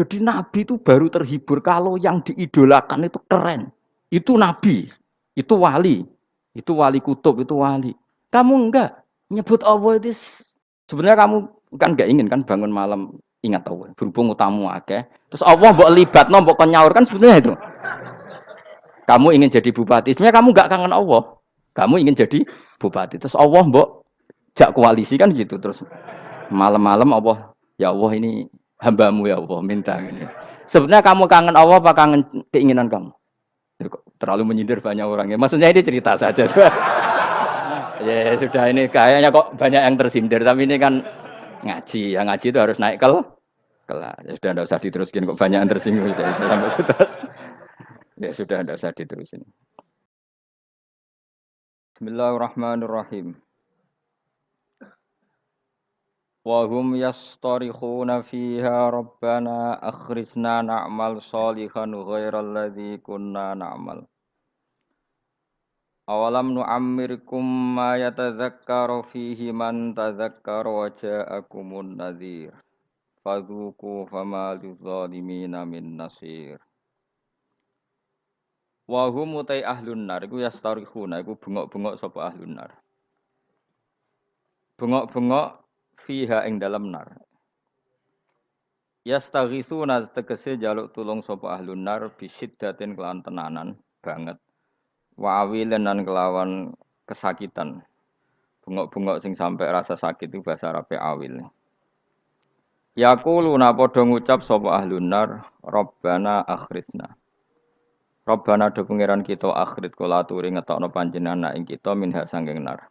Jadi nabi itu baru terhibur kalau yang diidolakan itu keren. Itu nabi, itu wali. Itu wali kutub, itu wali. Kamu enggak nyebut Allah itu sebenarnya kamu kan enggak ingin kan bangun malam ingat Allah. Berhubung utamu akeh. Terus Allah mbok libatno mbok nyaur kan sebenarnya itu. Kamu ingin jadi bupati, sebenarnya kamu enggak kangen Allah. Kamu ingin jadi bupati. Terus Allah mbok jak koalisi kan gitu. Terus malam-malam Allah, ya Allah ini hambamu ya Allah minta ini. Sebenarnya kamu kangen Allah apa kangen keinginan kamu? Terlalu menyindir banyak orang ya. Maksudnya ini cerita saja. Ya sudah ini kayaknya kok banyak yang tersindir tapi ini kan ngaji. Yang ngaji itu harus naik kelas. Ya sudah tidak usah diteruskin kok banyak yang tersinggung itu sampai sudah. Ya sudah tidak usah diterusin. Bismillahirrahmanirrahim. Wa hum yastarikhuna fiha rabbana akhrijna na'mal shalihan ghairal ladzi kunna na'mal. Awalam nu'ammirkum ma yatadzakkaru fihi man tadzakkara wa ja'akumun nadhir. Fadzuku fama lidzalimina min nasir. Wa hum utai ahlun nar iku yastarikhuna iku bengok-bengok sapa ahlun nar. Bengok-bengok fiha ing dalam nar. Yastaghisuna tegese jaluk tulung sapa ahlun nar bisiddatin kelan tenanan banget. Wa awilan lan kelawan kesakitan. Bengok-bengok sing sampai rasa sakit itu bahasa Arabe awil. Yaquluna padha ngucap sapa ahlun nar, Rabbana akhrijna. Rabbana do pangeran kita akhrit kula aturi ngetokno panjenengan ing kita minha sanging nar.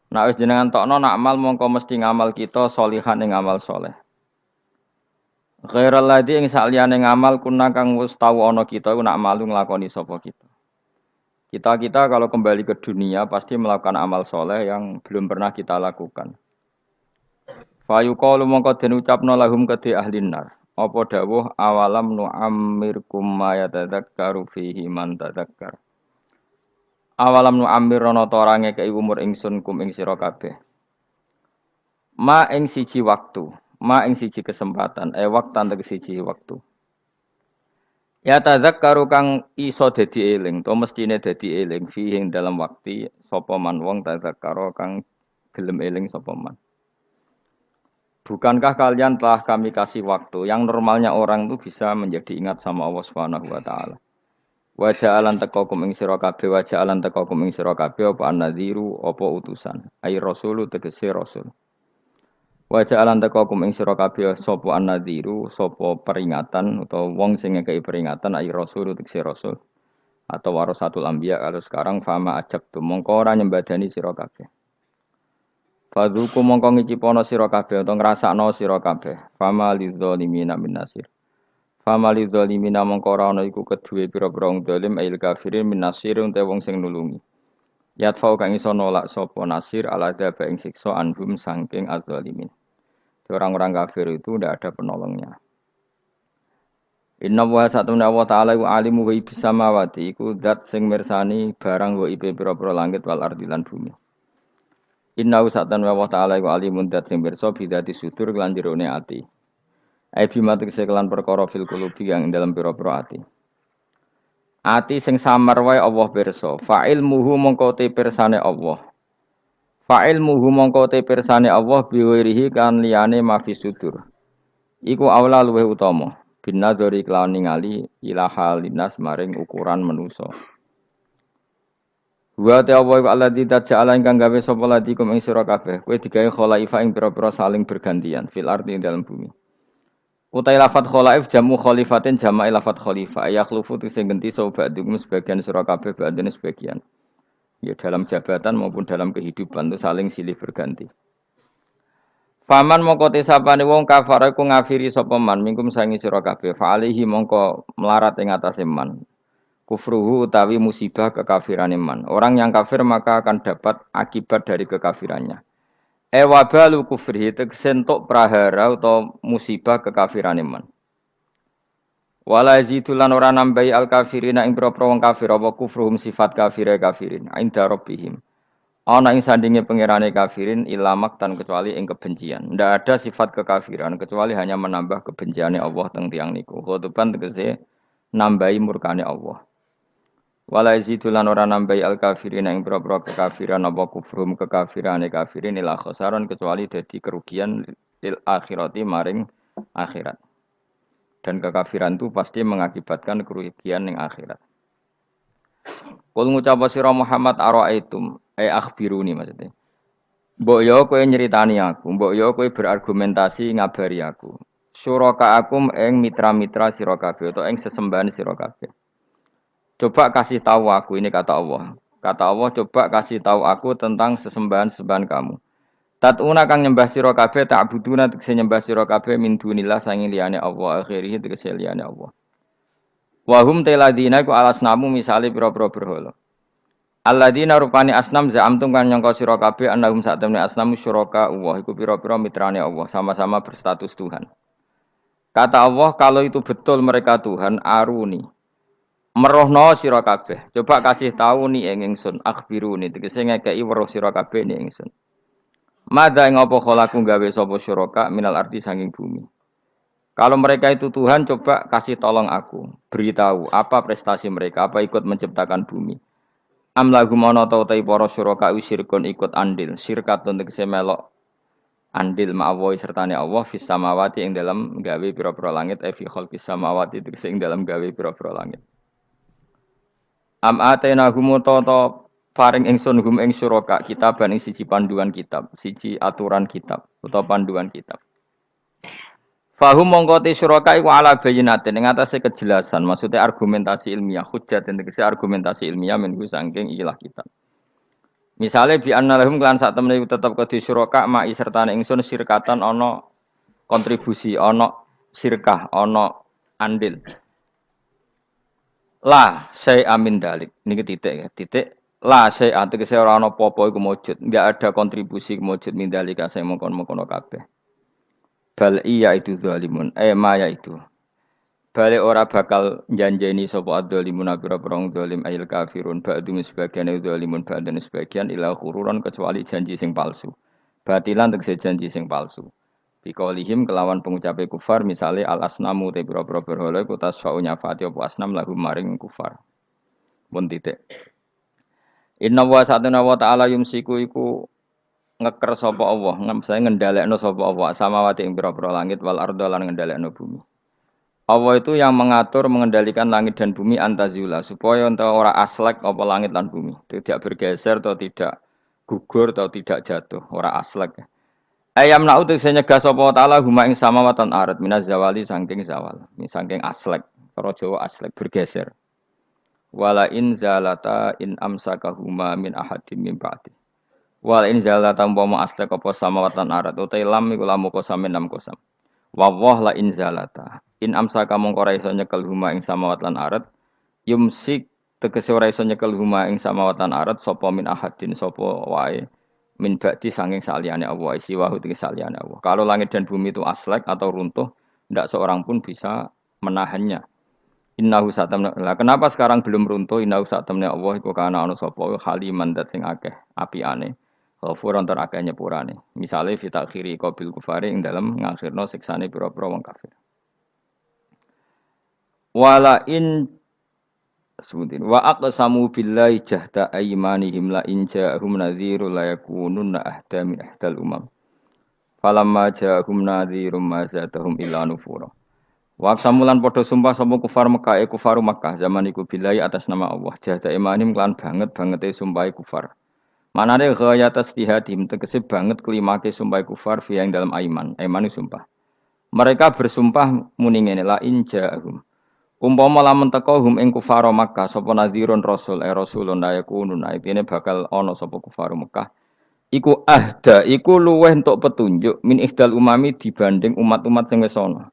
Nek wis jenengan tokno nak amal mongko mesti ngamal kita solihan ing amal soleh. Ghairal ladzi ing saliyane ngamal kuna kang wis tau ana kita iku nak malu nglakoni sapa kita. Kita kalau kembali ke dunia pasti melakukan amal soleh yang belum pernah kita lakukan. Fayuqalu mongko den ucapno lahum kedhe ahlin nar. Apa dawuh awalam nu'ammirkum ma yatadzakkaru fihi man tadzakkar. Awalam nu'ammirana ta ora ngekeki umur ingsun kum ing sira kabeh. Ma ing siji waktu, ma ing siji kesempatan, waktan tegese siji waktu. Ya tadzakkaru kang iso dadi eling, to mestine dadi eling fihi dalam waktu sapa man wong tadzakkara kang gelem eling sapa man. Bukankah kalian telah kami kasih waktu yang normalnya orang itu bisa menjadi ingat sama Allah Subhanahu wa taala. Wa ja'alan taqakum ing sira kabeh wa ja'alan taqakum ing sira kabeh apa an-nadhiru apa utusan. Ai rasulu tegese rasul. Wa ja'alan taqakum ing sira kabeh sapa an-nadhiru sapa peringatan utawa wong sing ngekeki peringatan ai rasulu tegese rasul. Atau warasatul anbiya kalau sekarang fama ajab tu mongko ora nyembadani sira kabeh. Fadzuku mongko ngicipono sira kabeh utawa ngrasakno sira kabeh. Fama lidzalimina min nasir. Fama lidzalimina mongko ora ana iku kedue pira-pira wong zalim ail kafirin min nasir ute wong sing nulungi. Yatfau kang iso nolak sapa nasir ala daba ing siksa anhum saking adzalimin. Orang-orang kafir itu tidak ada penolongnya. Inna wa satuna wa ta'ala wa alimu wa ibis samawati iku dat sing mirsani barang wa ibe pira-pira langit wal ardi lan bumi. Inna usatan wa ta'ala wa alimun dat sing pirsa bidati sudur lan jerone ati. Ai bimatik sekelan perkara fil qulubi yang dalam pira-pira ati. Ati sing samar wae Allah pirsa. Fa'il muhu mongko te pirsane Allah. Fa'il muhu mongko te pirsane Allah biwirihi kan liyane mafis sudur. Iku aula luweh utama. Binadzari kelawan ningali ilaha linas maring ukuran manusa. Wa ta'ala wa alladzi taj'ala ingkang gawe sapa ladikum ing sira kabeh kowe digawe khalaifa ing pira-pira saling bergantian fil ardi ing dalam bumi. Utai lafat khalaif jamu khalifatin jama'i lafat khalifah yakhlufu sing genti sapa ba'dum sebagian sira kabeh ba'dene sebagian. Ya dalam jabatan maupun dalam kehidupan itu saling silih berganti. Faman mongko tesapane wong kafare ku ngafiri sapa man mingkum sangi sira kabeh fa alihi mongko melarat ing atase man. Kufruhu utawi musibah kekafiran iman. Orang yang kafir maka akan dapat akibat dari kekafirannya. Wabalu kufrihi tegsentuk prahara atau musibah kekafiran iman. Wala yazitulan ora nambahi al kafirina ing propro wong kafir apa kufruhum sifat kafire kafirin inda rabbihim. Ana ing sandinge pangerane kafirin ilamak tan kecuali ing kebencian. Ndak ada sifat kekafiran kecuali hanya menambah kebenciane Allah teng tiyang niku. Khotoban tegese nambahi murkane Allah. Wala yazitulan ora nambahi al kafirin ing pira-pira kekafiran apa kufrum kekafirane kafirin ila khasaran kecuali dadi kerugian lil akhirati maring akhirat. Dan kekafiran itu pasti mengakibatkan kerugian ning akhirat. Kul ngucap sira Muhammad araaitum akhbiruni maksudnya. Mbok yo kowe nyeritani aku, mbok yo kowe berargumentasi ngabari aku. Suraka akum ing mitra-mitra sira kabeh utawa ing sesembahan sira kabeh. Coba kasih tahu aku, ini kata Allah. Kata Allah, coba kasih tahu aku tentang sesembahan-sembahan kamu. Tatuna kang nyembah sira kabeh ta'buduna tegese nyembah sira kabeh min dunillah sange liyane Allah akhirih tegese liyane Allah. Wa hum teladina ku alasnamu misale pira-pira berhala. Alladzina rupani asnam za'amtum kan nyangka sira kabeh annahum sa'tamni asnamu syuraka Allah iku pira-pira mitrane Allah sama-sama berstatus Tuhan. Kata Allah kalau itu betul mereka Tuhan aruni. Merohno sira kabeh. Coba kasih tahu nih ing ingsun akhbiruni tegese ngekeki weruh sira kabeh ning ingsun. Mada ing apa khalaku gawe sapa syuraka minal ardi saking bumi. Kalau mereka itu Tuhan coba kasih tolong aku, beritahu apa prestasi mereka, apa ikut menciptakan bumi. Am lagu mono ta utai para syuraka usirkun ikut andil, syirkatun tegese melok andil ma'awohi sertane Allah fis samawati ing dalam gawe pira-pira langit fi khalqis samawati tegese ing dalam gawe pira-pira langit. Am atena humuto to paring ingsun hum ing syuraka kitaban ing siji panduan kitab, siji aturan kitab utawa panduan kitab. Fahum mongkoti syuraka iku ala bayyinatin ing atase kejelasan, maksudnya argumentasi ilmiah, hujjat tegese argumentasi ilmiah menunggu saking ikilah kitab. Misale bi anna lahum lan sak temene tetep kedhi syuraka ma'i sertane ingsun sirkatan ana kontribusi, ana sirkah, ana andil. La say amin dalik. Niki titik ya, titik la say tegese ora ana apa-apa iku mujud, enggak ada kontribusi mujud min dalika saya mongkon-mongkon kabeh. Bal iya itu zalimun, maya itu. Balik ora bakal janjeni sapa adzalimun pira-pira zalim ayil kafirun ba'dum sebagian zalimun ba'dan sebagian ila khururan kecuali janji sing palsu. Batilan tegese janji sing palsu. Biqaulihim kelawan pengucape kufar misale al asnamu te pira-pira berhala iku tasfa'u nyafati apa asnam lahum maring kufar. Mun titik. Inna wa sa'atuna wa ta'ala yumsiku iku ngeker sapa Allah, saya ngendhalekno sapa Allah samawati ing pira-pira langit wal ardo lan ngendhalekno bumi. Allah itu yang mengatur mengendalikan langit dan bumi antazula supaya ora aslek apa langit dan bumi, tidak bergeser atau tidak gugur atau tidak jatuh, ora aslek. Ayam na'u tegese nyegah sapa taala huma ing samawatan arat minaz zawali saking zawal, saking aslek, cara Jawa aslek bergeser. Wala in zalata in amsakahuma min ahadim min ba'di. Wal in zalata umpama aslek apa samawatan arat utai lam iku lamu kosam enam kosam. Wawah la in zalata. In amsaka mongko ora iso nyekel huma ing samawat lan arat. Yumsik tegese ora iso nyekel huma ing samawat lan arat sapa min ahadin sapa wae min ba'di sanging saliyane Allah isi wahu tegese saliyane Allah. Kalau langit dan bumi itu aslek atau runtuh, tidak seorang pun bisa menahannya. Innahu satamna. Lah kenapa sekarang belum runtuh? Innahu satamna Allah iku kana ana sapa haliman dat sing akeh apiane. Ghafuran tur akeh nyepurane. Misale fi takhiri qabil kufari ing dalem ngakhirno siksane pira-pira wong kafir. Wala in sebutin wa aqsamu billahi jahda aymanihim la in ja'ahum nadhiru la yakununna ahda min ahdal umam. Falamma ja'ahum nadhirum ma zadahum illa nufura. Wa aqsamulan padha sumpah sapa kufar Mekah kufaru Mekah zaman iku billahi atas nama Allah jahda aymanihim lan banget-bangete sumpah kufar. Manane ghayat istihadim tegese banget kelimake sumpah kufar fi yang dalam aiman sumpah. Mereka bersumpah muni ngene la in ja'ahum. Umpama lamun teka hum ing kufar Makkah sapa nadhirun rasul rasulun ayakunun aitine bakal ana sapa kufar Makkah. Iku ahda iku luweh entuk petunjuk min ihdal umami dibanding umat-umat sing wis ana.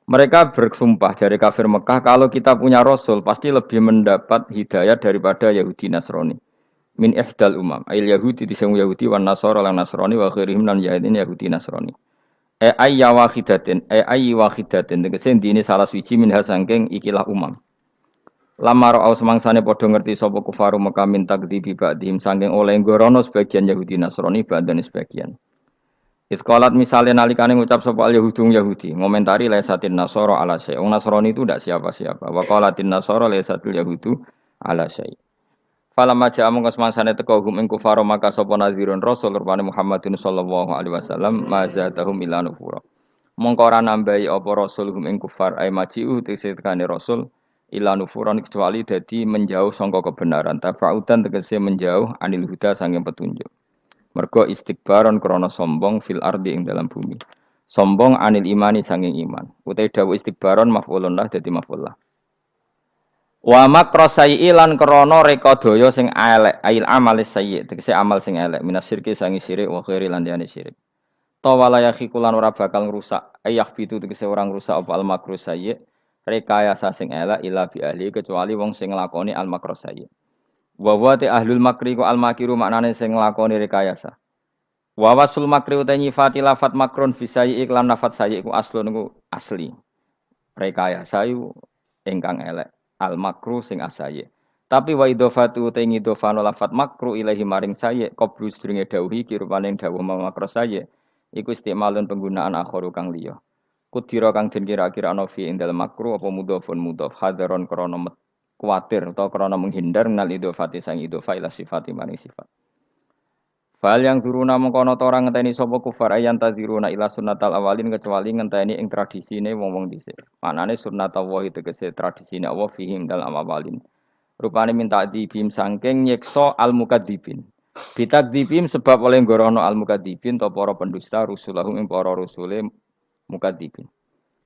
Mereka bersumpah dari kafir Mekah kalau kita punya rasul pasti lebih mendapat hidayah daripada Yahudi Nasrani. Min ihdal umam ayil Yahudi disang Yahudi wan Nasara lan Nasrani wa ghairihim lan Yahudi Nasrani. Ayya wahidatin tegese dine salah suci minha sangking ikilah umam. Lamar au semangsane padha ngerti sapa kufaru Mekah min takdzibi ba'dihim saking oleh ngorono sebagian Yahudi Nasrani badan sebagian. Iskolat misalnya nalikane ngucap sapa al Yahudung Yahudi, ngomentari laisatin Nasara ala syai. Wong Nasrani itu tidak siapa-siapa. Wa qalatin Nasara laisatul Yahudu ala syai. Falamma ja'a mongko semangsane teka hum ing kufar maka sapa nazirun rasul rupane Muhammadin sallallahu alaihi wasallam mazatahum ila nufura. Mongko ora nambahi apa rasul hum ing kufar ay maji'u tesekane rasul ila nufuran kecuali dadi menjauh sangka kebenaran. Tafaudan tegese menjauh anil huda sanging petunjuk. Mergo istikbaron krana sombong fil ardi ing dalam bumi. Sombong anil imani sanging iman. Utai dawu istikbaron maf'ulun lah dadi maf'ul lah. Wa makrosai lan krana reka daya sing elek, ail amal sayyi, tegese amal sing elek, minas syirki sangi syirik wa khairi lan liyane syirik. Tawala yakhikulan ora bakal ngrusak, ayah bitu tegese orang rusak apa al makru sayyi, rekayasa sing elek ila bi ahli kecuali wong sing nglakoni al makru sayyi. Wa wa te ahlul makri ku al makiru maknane sing nglakoni rekayasa. Wa wasul makri uta nyifati lafat makrun fisai iklan lafat sayyi ku aslun ku asli. Rekayasa yu ingkang elek. Al makru sing asaye. Tapi wa idhofatu uta ngidhofano lafat makru ilahi maring sayyi qablu sedringe dawuhi kirupane dawuh makru sayyi iku istimalun penggunaan akharu kang liya. Kudira kang den kira-kira ana fi ing dalem makru apa mudhofun mudhof hadaron krana kuatir atau krana menghindar minal idhofati sang idhofa ila sifati maring sifat. Fal yang turuna mengkono ta ora ngenteni sapa kufar ayan taziruna ila sunnatal awalin kecuali ngenteni ing tradisine wong-wong dhisik. Manane sunnatullah tegese tradisine Allah fihim dalam awalin. Rupane minta dibim saking nyekso al mukadzibin. Bitakdzibim sebab oleh ngorono al mukadzibin ta para pendusta rusulahum ing para rusule mukadzibin.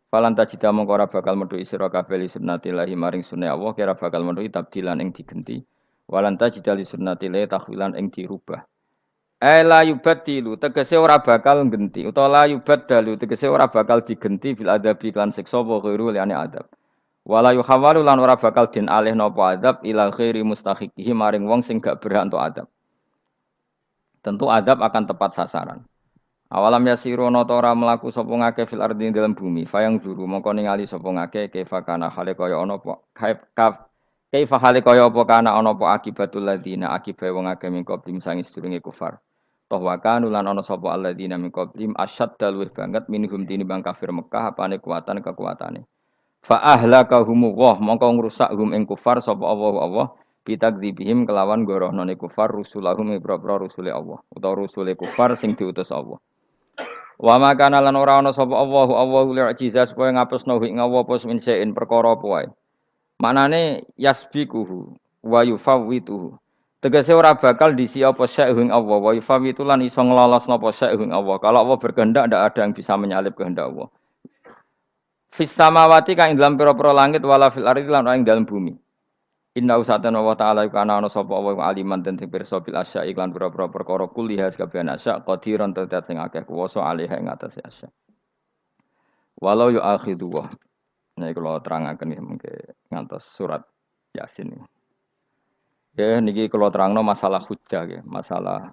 Falan tajida mongko ora bakal metu sira kabeh sunnatillahi maring sunah Allah kira bakal metu tabdilan ing digenti. Walan tajida li sunnatillahi tahwilan ing dirubah. La yubaddilu tegese ora bakal genti utawa la yubaddalu tegese ora bakal digenti bil adabi lan siksa wa ghairu liane adab. Wala yuhawalu lan ora bakal den alih napa adab ila ghairi mustahiqihi maring wong sing gak berhak untuk adab. Tentu adab akan tepat sasaran. Awalam yasiru nata ora mlaku sapa ngake fil ardi dalam bumi fayang zuru mongko ningali sapa ngake kaifa kana hale kaya ana apa kaifa hale kaya apa kana ana apa akibatul ladina akibae wong akeh mingko bim sangi sedurunge kufar toh wa kanu lan ana sapa alladzina min qablim asyadda luwih banget minhum tinimbang kafir Mekah apane kekuatane fa ahlakahum wa mongko ngrusak hum ing kufar sapa Allah bitakdzibihim kelawan gorohnone kufar rusulahum ibra-ibra rusule Allah utawa rusule kufar sing diutus Allah. Wa makana lan ora ana sapa Allahu li'jiza supaya ngapusno ing Allah apa min sein perkara apa wae. Manane yasbikuhu wa yufawwituhu. Tegese ora bakal disi apa syai' ing Allah wa yufawwitu lan iso nglolosno apa syai' ing Allah. Kalau Allah berkehendak ndak ada yang bisa menyalip kehendak Allah. Fis samawati kang dalam pira-pira langit wala fil ardi lan ing dalam bumi. Inna usatan wa ta'ala kana ana sapa wa aliman den pirsa bil asya iklan pira-pira perkara kuliah kabeh asya qadiran tetet sing akeh kuwasa alih ing atase asya. Walau yu akhidu wa. Nek kula terangaken mengke ngantos surat Yasin. Ya niki kula terangno masalah hujjah ya, masalah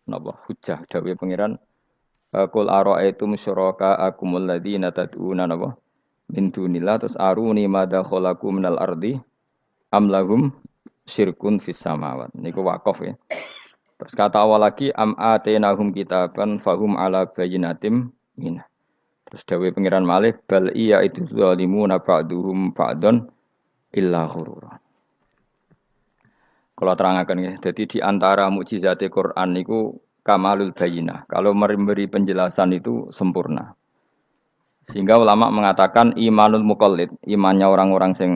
napa hujjah dawuh pangeran qul ara'aitum syuraka akumul ladzina tad'una napa min dunillah terus aruni madza khalaqu minal ardi amlahum syirkun fis samawat. Niku wakaf ya. Terus kata awal lagi am atenahum kitaban fahum ala bayyinatim min. Terus dawuh pangeran malih bal iya itu zalimuna ba'duhum ba'don illa ghurura. Kalau terangaken ya. Jadi di antara mukjizat Quran niku kamalul bayyinah. Kalau memberi penjelasan itu sempurna. Sehingga ulama mengatakan imanul muqallid, imannya orang-orang sing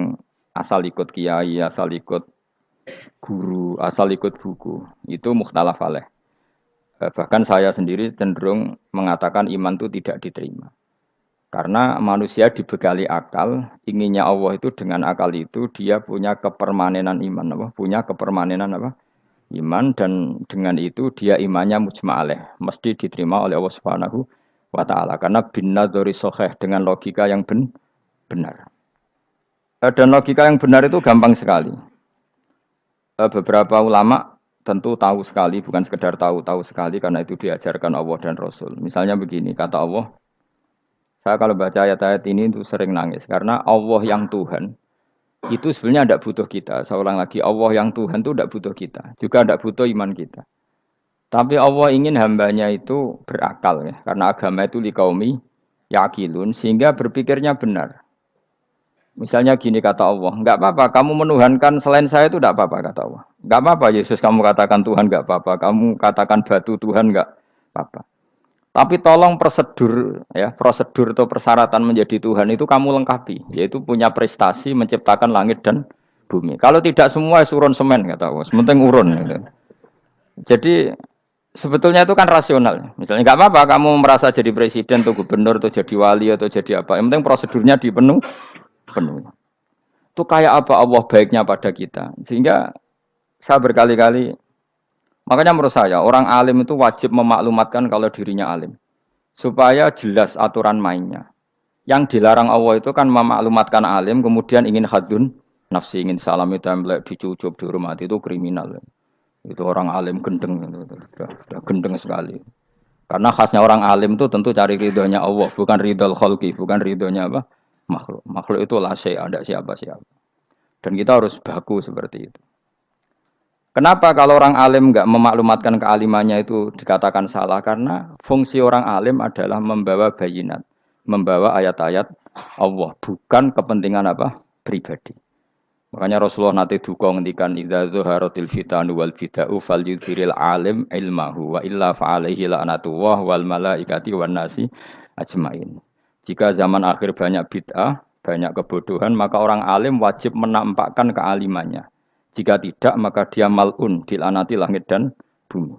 asal ikut kiai, asal ikut guru, asal ikut buku, itu mukhtalaf alaih. Bahkan saya sendiri cenderung mengatakan iman itu tidak diterima. Karena manusia dibekali akal, inginnya Allah itu dengan akal itu dia punya kepermanenan iman, apa? Punya kepermanenan apa? Iman dan dengan itu dia imannya mujma' alaih, mesti diterima oleh Allah Subhanahu wa taala karena bin nadzari shahih dengan logika yang benar. Dan logika yang benar itu gampang sekali. Beberapa ulama tentu tahu sekali, bukan sekedar tahu sekali karena itu diajarkan Allah dan Rasul. Misalnya begini, kata Allah, saya kalau baca ayat-ayat ini itu sering nangis karena Allah yang Tuhan Itu sebenarnya tidak butuh kita. Saya ulang lagi, Allah yang Tuhan itu tidak butuh kita. Juga tidak butuh iman kita. Tapi Allah ingin hambanya itu berakal ya. Karena agama itu likaumi yakilun. Sehingga berpikirnya benar. Misalnya gini kata Allah, enggak apa-apa, kamu menuhankan selain saya itu enggak apa-apa kata Allah. Enggak apa-apa Yesus kamu katakan Tuhan enggak apa-apa, kamu katakan batu Tuhan enggak apa-apa. Tapi tolong prosedur ya, prosedur atau persyaratan menjadi Tuhan itu kamu lengkapi, yaitu punya prestasi menciptakan langit dan bumi. Kalau tidak semua surun semen kata Allah, sementing urun gitu. Jadi sebetulnya itu kan rasional. Misalnya enggak apa-apa kamu merasa jadi presiden atau gubernur atau jadi wali atau jadi apa. Yang penting prosedurnya dipenuhi. Itu kayak apa Allah baiknya pada kita. Sehingga saya berkali-kali, makanya menurut saya orang alim itu wajib memaklumatkan kalau dirinya alim. Supaya jelas aturan mainnya. Yang dilarang Allah itu kan memaklumatkan alim, kemudian ingin hadun, nafsi ingin salami template, dicucuk, dihormati, itu kriminal. Itu orang alim gendeng, sudah gendeng sekali. Karena khasnya orang alim itu tentu cari ridhonya Allah, bukan ridhol kholqi, bukan ridhonya apa? Makhluk. Makhluk itu la syai', ada siapa-siapa. Dan kita harus baku seperti itu. Kenapa kalau orang alim enggak memaklumatkan kealimannya itu dikatakan salah? Karena fungsi orang alim adalah membawa bayinat, membawa ayat-ayat Allah, bukan kepentingan apa? Pribadi. Makanya Rasulullah nanti duka ngendikan idza zuharatil fitanu wal bid'u falyudhiril alim ilmahu wa illa fa'alaihi la'natullah wal malaikati wan nasi ajmain. Jika zaman akhir banyak bid'ah, banyak kebodohan, maka orang alim wajib menampakkan kealimannya. Jika tidak, maka dia mal'un, dilaknati langit dan bumi.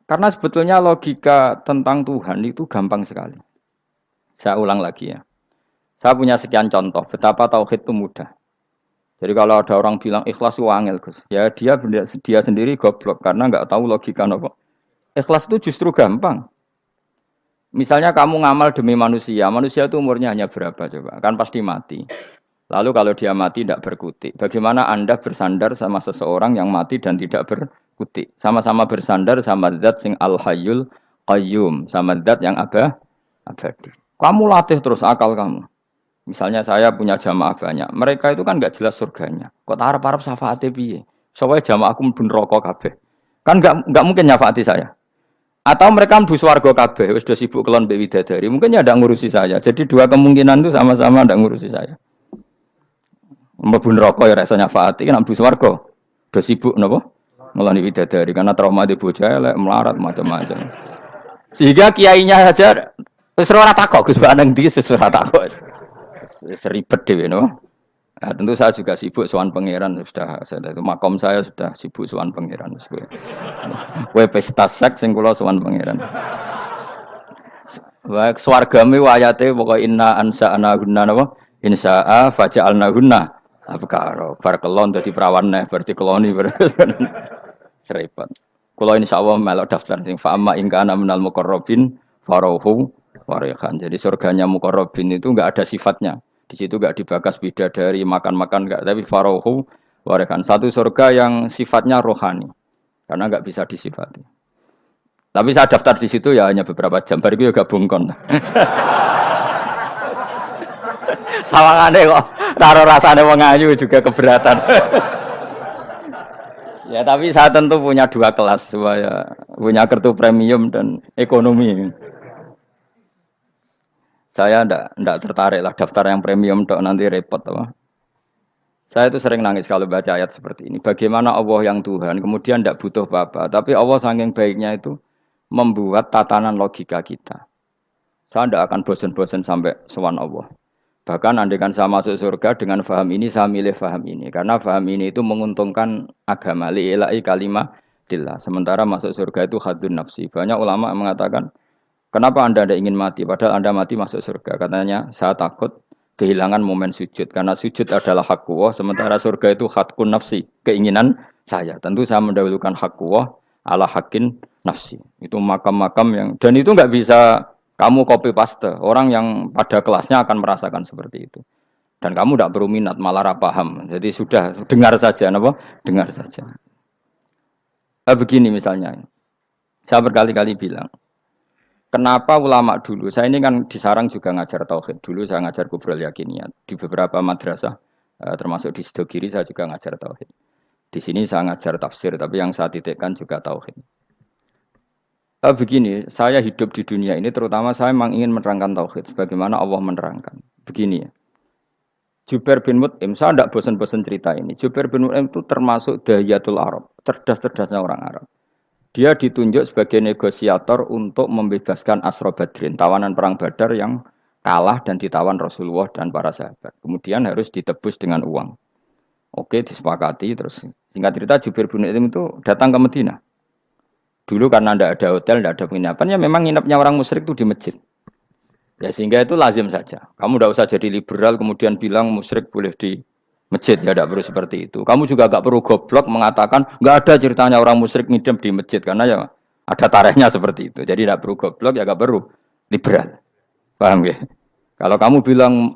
Karena sebetulnya logika tentang Tuhan itu gampang sekali. Saya ulang lagi ya. Saya punya sekian contoh, betapa tauhid itu mudah. Jadi kalau ada orang bilang ikhlas itu angel, Gus. Ya dia sendiri goblok, karena nggak tahu logika apa. Ikhlas itu justru gampang. Misalnya kamu ngamal demi manusia itu umurnya hanya berapa coba? Kan pasti mati. Lalu kalau dia mati tidak berkutik. Bagaimana Anda bersandar sama seseorang yang mati dan tidak berkutik? Sama-sama bersandar sama zat sing al-hayyul qayyum, sama zat yang abadi. Kamu latih terus akal kamu. Misalnya saya punya jamaah banyak. Mereka itu kan enggak jelas surganya. Kok harap-harap syafaate piye? Supaya jamaahku mlebu neraka kabeh. Kan enggak mungkin nyafaati saya. Atau mereka mlebu swarga kabeh, wis do sibuk kelon mbek widadari. Mungkin ya ndak ngurusi saya. Jadi dua kemungkinan itu sama-sama ndak ngurusi saya. Mlebu neraka ya rasa nyafaati, nek mlebu swarga do sibuk napa? Ngeloni widadari karena trauma di bocah elek, melarat macam-macam. Sehingga kiainya saja wis ora takok Gus Baneng ndi wis ora takok. Seribet dhewe no. Nah, tentu saya juga sibuk sowan pangeran sudah itu makom saya sudah sibuk sowan pangeran wis kowe. Kowe pesta seks sing kula sowan pangeran. Wa swargame ayate pokoke inna ansa'na gunna napa? Insya'a faja'alna gunna abkara. Bar kelon dadi perawan neh berarti keloni serepet. Kula insyaallah melok daftar sing fa amma in kana minal muqarrabin farauhu warihan. Jadi surganya muqarrabin itu enggak ada sifatnya. Di situ enggak dibakas bidadari, makan-makan enggak, tapi farauhu warihan. Satu surga yang sifatnya rohani. Karena enggak bisa disifati. Tapi saya daftar di situ ya hanya beberapa jam. Baru itu gabung kon. Sawangane kok karo rasane wong ayu juga keberatan. Ya tapi saya tentu punya dua kelas, supaya punya kartu premium dan ekonomi. Saya ndak tertarik lah daftar yang premium dok nanti repot apa. Saya itu sering nangis kalau baca ayat seperti ini. Bagaimana Allah yang Tuhan kemudian ndak butuh apa-apa, tapi Allah saking baiknya itu membuat tatanan logika kita. Saya ndak akan bosan-bosan sampai sowan Allah. Bahkan andaikan saya masuk surga dengan faham ini, saya milih faham ini. Karena faham ini itu menguntungkan agama. Li'ilai kalimatillah. Sementara masuk surga itu hadun nafsi. Banyak ulama mengatakan, kenapa Anda tidak ingin mati? Padahal Anda mati masuk surga. Katanya, saya takut kehilangan momen sujud. Karena sujud adalah hak Allah. Sementara surga itu hakun nafsi. Keinginan saya. Tentu saya mendahulukan hak Allah ala hakin nafsi. Itu makam-makam yang... Dan itu nggak bisa... Kamu copy paste, orang yang pada kelasnya akan merasakan seperti itu. Dan kamu tidak perlu minat, malah paham. Jadi sudah, dengar saja, apa? Dengar saja. Begini misalnya, saya berkali-kali bilang, kenapa ulama dulu, saya ini kan di Sarang juga ngajar tauhid, dulu saya ngajar kubrul yakiniyat, di beberapa madrasah, Termasuk di Sido Kiri saya juga ngajar tauhid. Di sini saya ngajar tafsir, tapi yang saya titikkan juga tauhid. Begini, saya hidup di dunia ini terutama saya memang ingin menerangkan tauhid sebagaimana Allah menerangkan. Begini ya. Jubair bin Mut'im, saya tidak bosan-bosan cerita ini. Jubair bin Mut'im itu termasuk dahiyatul Arab, cerdas-cerdasnya orang Arab. Dia ditunjuk sebagai negosiator untuk membebaskan Asra Badrin, tawanan perang Badar yang kalah dan ditawan Rasulullah dan para sahabat. Kemudian harus ditebus dengan uang. Oke, disepakati. Terus singkat cerita Jubair bin Mut'im itu datang ke Madinah. Dulu karena tidak ada hotel, tidak ada penginapan, ya memang nginapnya orang musyrik itu di masjid. Ya sehingga itu lazim saja. Kamu tidak usah jadi liberal kemudian bilang musyrik boleh di masjid, ya tidak perlu seperti itu. Kamu juga gak perlu goblok mengatakan nggak ada ceritanya orang musyrik ngidam di masjid karena ya ada tarikhnya seperti itu. Jadi tidak perlu goblok ya gak perlu liberal. Paham ya? Kalau kamu bilang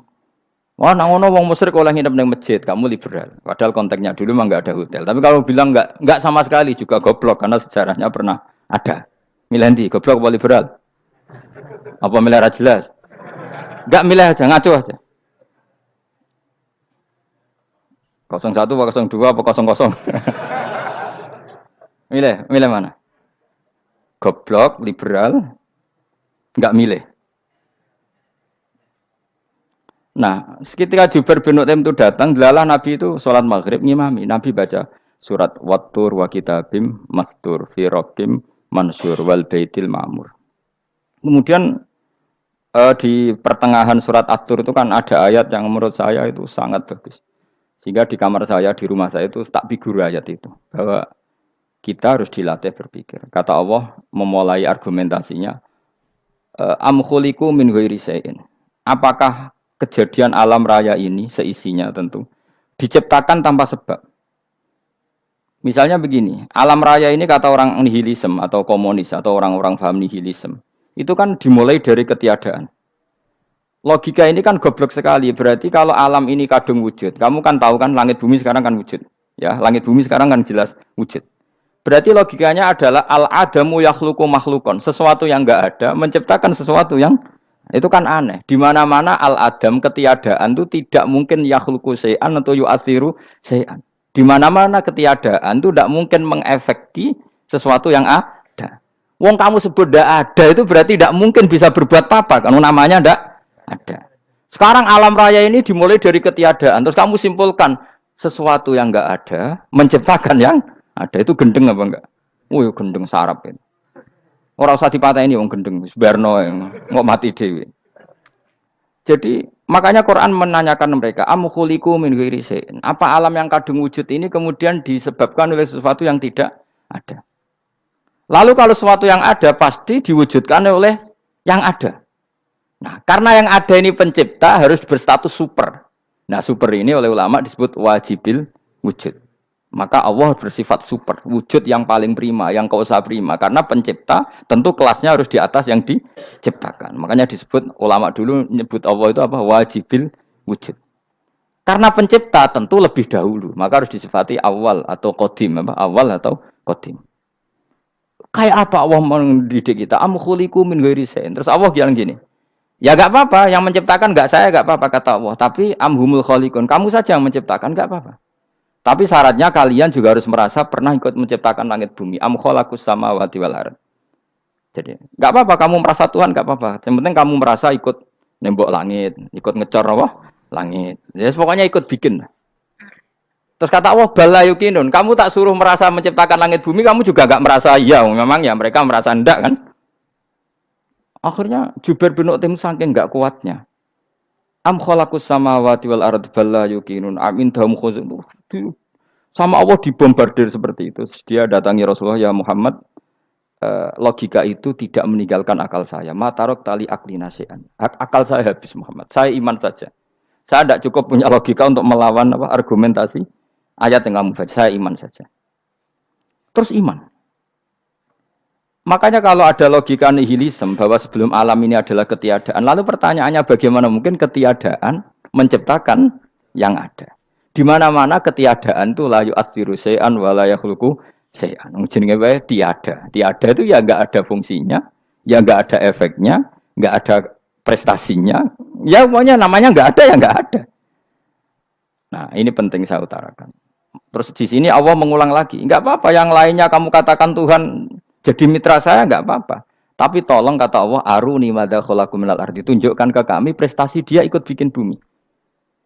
wah nangono wong musyrik oleh ngidam di masjid, kamu liberal. Padahal konteksnya dulu memang nggak ada hotel. Tapi kalau bilang nggak sama sekali juga goblok karena sejarahnya pernah ada. Milih goblok apa liberal? Apa milih jelas? Enggak milih aja, ngaco aja. 01 apa 02 apa 00? milih mana? Goblok, liberal, enggak milih. Nah, ketika Jubair bin Mut'im itu datang, delalah Nabi itu sholat maghrib ngimami. Nabi baca surat Wattur wa kitabim mastur fi rabbim mansur wal baitil ma'mur. Kemudian di pertengahan surat At-Tur itu kan ada ayat yang menurut saya itu sangat bagus. Sehingga di kamar saya, di rumah saya itu tak figur ayat itu. Bahwa kita harus dilatih berpikir. Kata Allah memulai argumentasinya. Am khuliqu min ghairi syai'in. Apakah kejadian alam raya ini, seisinya tentu, diciptakan tanpa sebab? Misalnya begini, alam raya ini kata orang nihilisme atau komunis atau orang-orang paham nihilisme. Itu kan dimulai dari ketiadaan. Logika ini kan goblok sekali. Berarti kalau alam ini kadung wujud, kamu kan tahu kan langit bumi sekarang kan wujud. Ya, langit bumi sekarang kan jelas wujud. Berarti logikanya adalah al-adamu yakhluqu makhlukon. Sesuatu yang enggak ada menciptakan sesuatu yang itu kan aneh. Di mana-mana al-adam ketiadaan itu tidak mungkin yakhluqu syai'an atau yu'athiru syai'an. Di mana-mana ketiadaan itu tidak mungkin mengefeki sesuatu yang ada. Wong kamu sebut tidak ada itu berarti tidak mungkin bisa berbuat apa-apa. Karena namanya tidak ada. Sekarang alam raya ini dimulai dari ketiadaan. Terus kamu simpulkan sesuatu yang enggak ada menciptakan yang ada. Itu gendeng apa enggak? Oh gendeng sarap itu. Orang usah dipatahin wong gendeng. Sebarno nggak mati dewi. Jadi makanya Quran menanyakan mereka, am khuliqu min ghairi syai'in. Apa alam yang kadung wujud ini kemudian disebabkan oleh sesuatu yang tidak ada? Lalu kalau sesuatu yang ada pasti diwujudkan oleh yang ada. Nah, karena yang ada ini pencipta harus berstatus super. Nah, super ini oleh ulama disebut wajibil wujud. Maka Allah bersifat super, wujud yang paling prima, yang kausa prima. Karena pencipta tentu kelasnya harus di atas yang diciptakan. Makanya disebut ulama dulu nyebut Allah itu apa? Wajibil wujud. Karena pencipta tentu lebih dahulu, maka harus disifati awal atau qadim, apa? Awal atau qadim. Kayak apa Allah mendidik kita? Am khuliqu min ghairi syai'in. Terus Allah bilang gini. Ya enggak apa-apa, yang menciptakan enggak saya, enggak apa-apa kata Allah. Tapi amhumul khaliqun, kamu saja yang menciptakan, enggak apa-apa. Tapi syaratnya kalian juga harus merasa pernah ikut menciptakan langit bumi. Am khalaqus samawati wal ardh. Jadi, enggak apa-apa kamu merasa Tuhan, enggak apa-apa. Yang penting kamu merasa ikut nembok langit, ikut ngecor apa? Langit. Ya pokoknya ikut bikin. Terus kata Allah, bala yukinun, kamu tak suruh merasa menciptakan langit bumi, kamu juga enggak merasa iya, memang ya mereka merasa enggak kan? Akhirnya Jubair bin Mut'im saking enggak kuatnya. Am khalaqus samawati wal ardh bala yukinun amin dahum khuzun. Sama Allah dibombardir seperti itu. Dia datangi Rasulullah, ya Muhammad, logika itu tidak meninggalkan akal saya. Matarok tali akli nasian. Akal saya habis Muhammad. Saya iman saja. Saya tidak cukup punya logika untuk melawan argumentasi ayat yang kamu baca. Saya iman saja. Terus iman. Makanya kalau ada logika nihilisme bahwa sebelum alam ini adalah ketiadaan, lalu pertanyaannya bagaimana mungkin ketiadaan menciptakan yang ada? Di mana-mana ketiadaan itu la yu'atsiru syai'an wa la yakhluqu syai'an. Jenenge wae tiada. Tiada itu ya enggak ada fungsinya, ya enggak ada efeknya, enggak ada prestasinya. Ya pokoknya namanya enggak ada ya enggak ada. Nah, ini penting saya utarakan. Terus di sini Allah mengulang lagi, enggak apa-apa yang lainnya kamu katakan Tuhan jadi mitra saya enggak apa-apa. Tapi tolong kata Allah, aruni madza khalaqu minal ardi, tunjukkan ke kami prestasi dia ikut bikin bumi.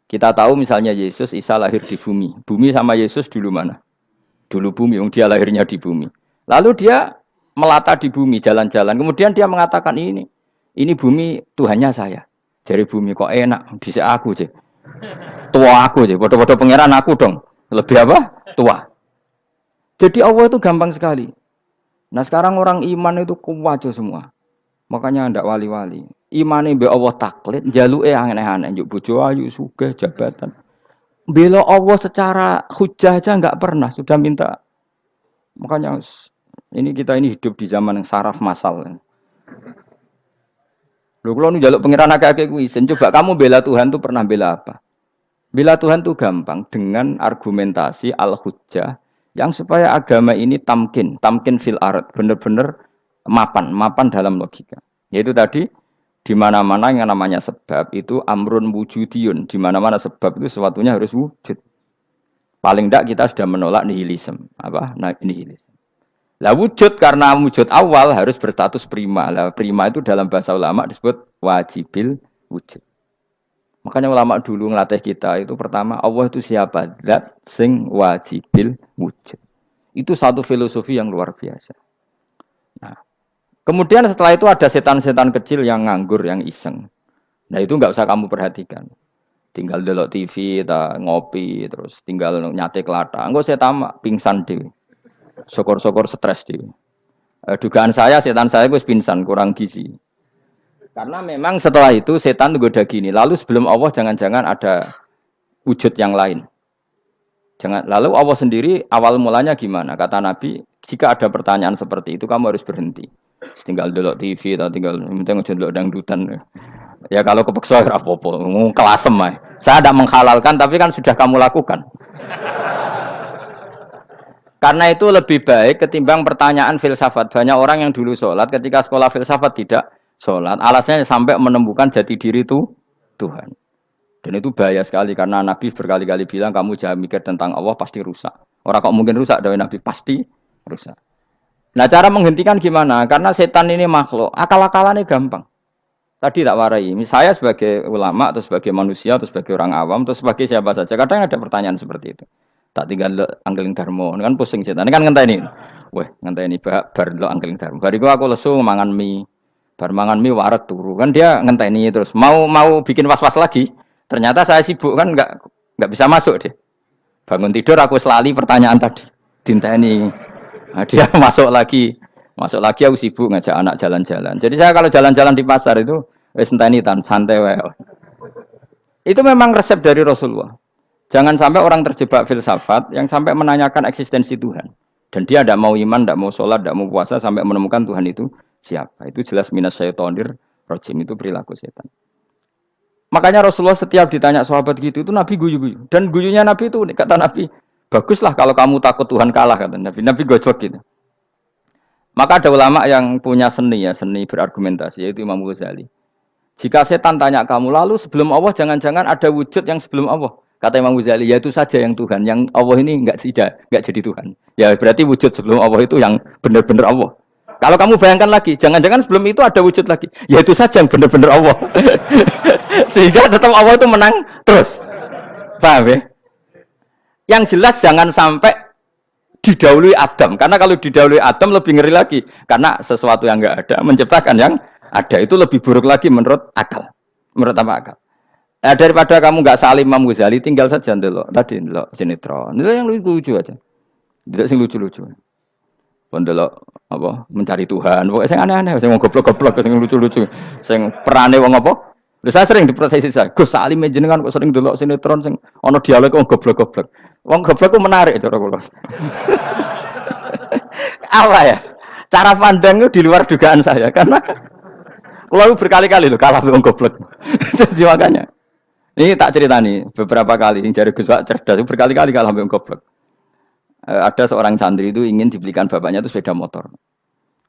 Kita tahu misalnya Yesus, Isa lahir di bumi. Bumi sama Yesus dulu mana? Dulu bumi, dia lahirnya di bumi. Lalu dia melata di bumi, jalan-jalan. Kemudian dia mengatakan ini bumi Tuhannya saya. Jadi bumi kok enak, dhisik aku je. Tua aku je, bodoh-bodoh pangeran aku dong. Lebih apa? Tua. Jadi Allah itu gampang sekali. Nah sekarang orang iman itu kuwajo semua. Makanya ndak wali-wali. Imane mbek Allah taklid, njaluke aneh-aneh, njuk bojo ayu, sugih, jabatan. Bela Allah secara hujah aja enggak pernah, sudah minta. Makanya kita ini hidup di zaman yang saraf massal. Lho kula nu njaluk pangeran akeh-akeh kuwi, coba kamu bela Tuhan tuh pernah bela apa? Bela Tuhan tuh gampang dengan argumentasi al-hujjah yang supaya agama ini tamkin fil ard, benar-benar mapan dalam logika. Yaitu tadi di mana-mana yang namanya sebab itu amrun wujudiyun, di mana-mana sebab itu sesuatunya harus wujud. Paling tidak kita sudah menolak nihilisme, nihilisme. Lah wujud karena wujud awal harus berstatus prima. Lah prima itu dalam bahasa ulama disebut wajibil wujud. Makanya ulama dulu ngelatih kita itu pertama Allah itu siapa? Zat sing wajibil wujud. Itu satu filosofi yang luar biasa. Nah, kemudian setelah itu ada setan-setan kecil yang nganggur, yang iseng. Nah itu nggak usah kamu perhatikan. Tinggal delok TV, ngopi, terus tinggal nyate kelata. Enggak saya tamak, pingsan dewe. Syukur-syukur stres dewe. Dugaan saya setan saya gue pingsan, kurang gizi. Karena memang setelah itu setan goda gini. Lalu sebelum Allah jangan-jangan ada wujud yang lain. Lalu Allah sendiri awal mulanya gimana? Kata Nabi, jika ada pertanyaan seperti itu kamu harus berhenti. Tinggal delok TV atau tinggal delok dangdutan. Ya kalau kepeksa ora apa-apa, kelasem ae. Saya tidak menghalalkan tapi kan sudah kamu lakukan. Karena itu lebih baik ketimbang pertanyaan filsafat. Banyak orang yang dulu sholat ketika sekolah filsafat tidak sholat, alasannya sampai menemukan jati diri itu Tuhan. Dan itu bahaya sekali karena Nabi berkali-kali bilang kamu jangan mikir tentang Allah pasti rusak. Orang kok mungkin rusak dari Nabi pasti rusak. Nah cara menghentikan gimana? Karena setan ini makhluk, akal-akalannya gampang. Tadi tak warai. Saya sebagai ulama atau sebagai manusia atau sebagai orang awam atau sebagai siapa saja kadang ada pertanyaan seperti itu. Tak tinggal anggeling dharma, kan pusing setan. Ini kan ngenteni. Weh, ngenteni bar lo anggeling dharma. Bariku aku lesu mangan mie. Bar mangan mie waret turu. Kan dia ngenteni terus mau bikin was-was lagi. Ternyata saya sibuk kan enggak bisa masuk deh. Bangun tidur aku selali pertanyaan tadi. Dinteni. Nah, dia masuk lagi aku sibuk ngajak anak jalan-jalan. Jadi saya kalau jalan-jalan di pasar itu wis enteni tan santai wae. Itu memang resep dari Rasulullah. Jangan sampai orang terjebak filsafat yang sampai menanyakan eksistensi Tuhan. Dan dia tidak mau iman, tidak mau sholat, tidak mau puasa sampai menemukan Tuhan itu siapa. Itu jelas minas syaitonir rajim, itu perilaku setan. Makanya Rasulullah setiap ditanya sahabat gitu itu Nabi guyu-guyu. Dan guyunya Nabi itu kata Nabi, baguslah kalau kamu takut Tuhan kalah kata Nabi. Nabi gojok gitu. Maka ada ulama yang punya seni berargumentasi yaitu Imam Ghazali. Jika setan tanya kamu lalu sebelum Allah jangan-jangan ada wujud yang sebelum Allah. Kata Imam Ghazali, ya itu saja yang Tuhan. Yang Allah ini enggak jadi Tuhan. Ya berarti wujud sebelum Allah itu yang benar-benar Allah. Kalau kamu bayangkan lagi, jangan-jangan sebelum itu ada wujud lagi. Ya itu saja yang benar-benar Allah. Sehingga tetap Allah itu menang terus. Paham ya? Yang jelas jangan sampai didahului Adam. Karena kalau didahului Adam lebih ngeri lagi. Karena sesuatu yang enggak ada menciptakan yang ada. Itu lebih buruk lagi menurut akal. Menurut apa akal? Nah, daripada kamu nggak salim Imam Ghazali, tinggal saja ndelok. Tadi ndelok sinetron. Itu yang lucu-lucu aja. Ndelok sing lucu-lucu. Ndelok apa? Mencari Tuhan. Pokoknya sing aneh-aneh, sing goblok-goblok, sing lucu-lucu, sing perane wong apa? Lha saya sering diprotes saya. Gus Salim jenengan kok sering ndelok sinetron sing ana dialog wong goblok-goblok. Wong goblok ku menarik cara kula. Apa ya? Cara pandang itu di luar dugaan saya karena kula berkali-kali lho kalah wong goblok. Jadi makanya ini tak cerita nih beberapa kali yang jari Gus Wak cerdas berkali-kali kalah sampai goblok. Ada seorang santri itu ingin dibelikan bapaknya itu sepeda motor.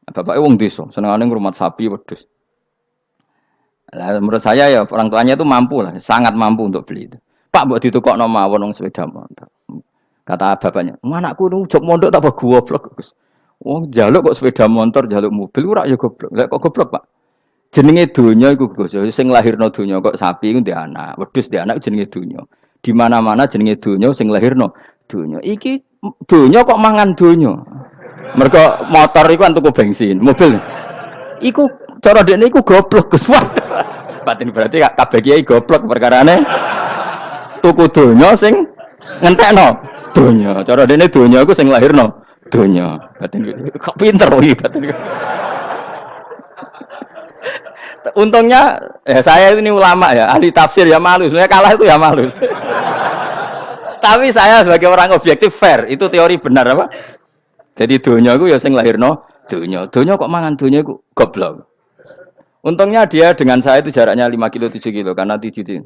Bapaknya wong desa, senengane ngrumat sapi wedhus. Lah menurut saya ya orang tuanya itu mampu lah, sangat mampu untuk beli itu. Pak mbok ditukokno mawon wong sepeda motor. Kata bapaknya, "Anakku nu jog mondok tak goblok, Gus." Wong njaluk kok sepeda motor, njaluk mobil ora ya goblok. Lah kok goblok, Pak? Jenenge donya iku Gus. Sing lahirno donya kok sapi iku ndek anak, wedhus ndek anak jenenge donya. Di mana-mana jenenge donya sing lahirno donya. Iki donya kok mangan donya. Mergo motor iku kan tuku bensin, mobil. Iku cara dekne iku goblok Gus. Batin berarti kabeh kiai goblok perkarane tuku donya sing ngentekno donya. Cara dekne donya iku sing lahirno donya. Batin kok pinter iki batin. Untungnya saya ini ulama ya, ahli tafsir ya malu. Sebenarnya kalah itu ya malu. Tapi saya sebagai orang objektif fair, itu teori benar apa? Jadi dunia itu ya sing lahirno dunia. Dunia kok mangan dunia itu goblok. Untungnya dia dengan saya itu jaraknya 5 kilo 7 kilo karena 7 kilo.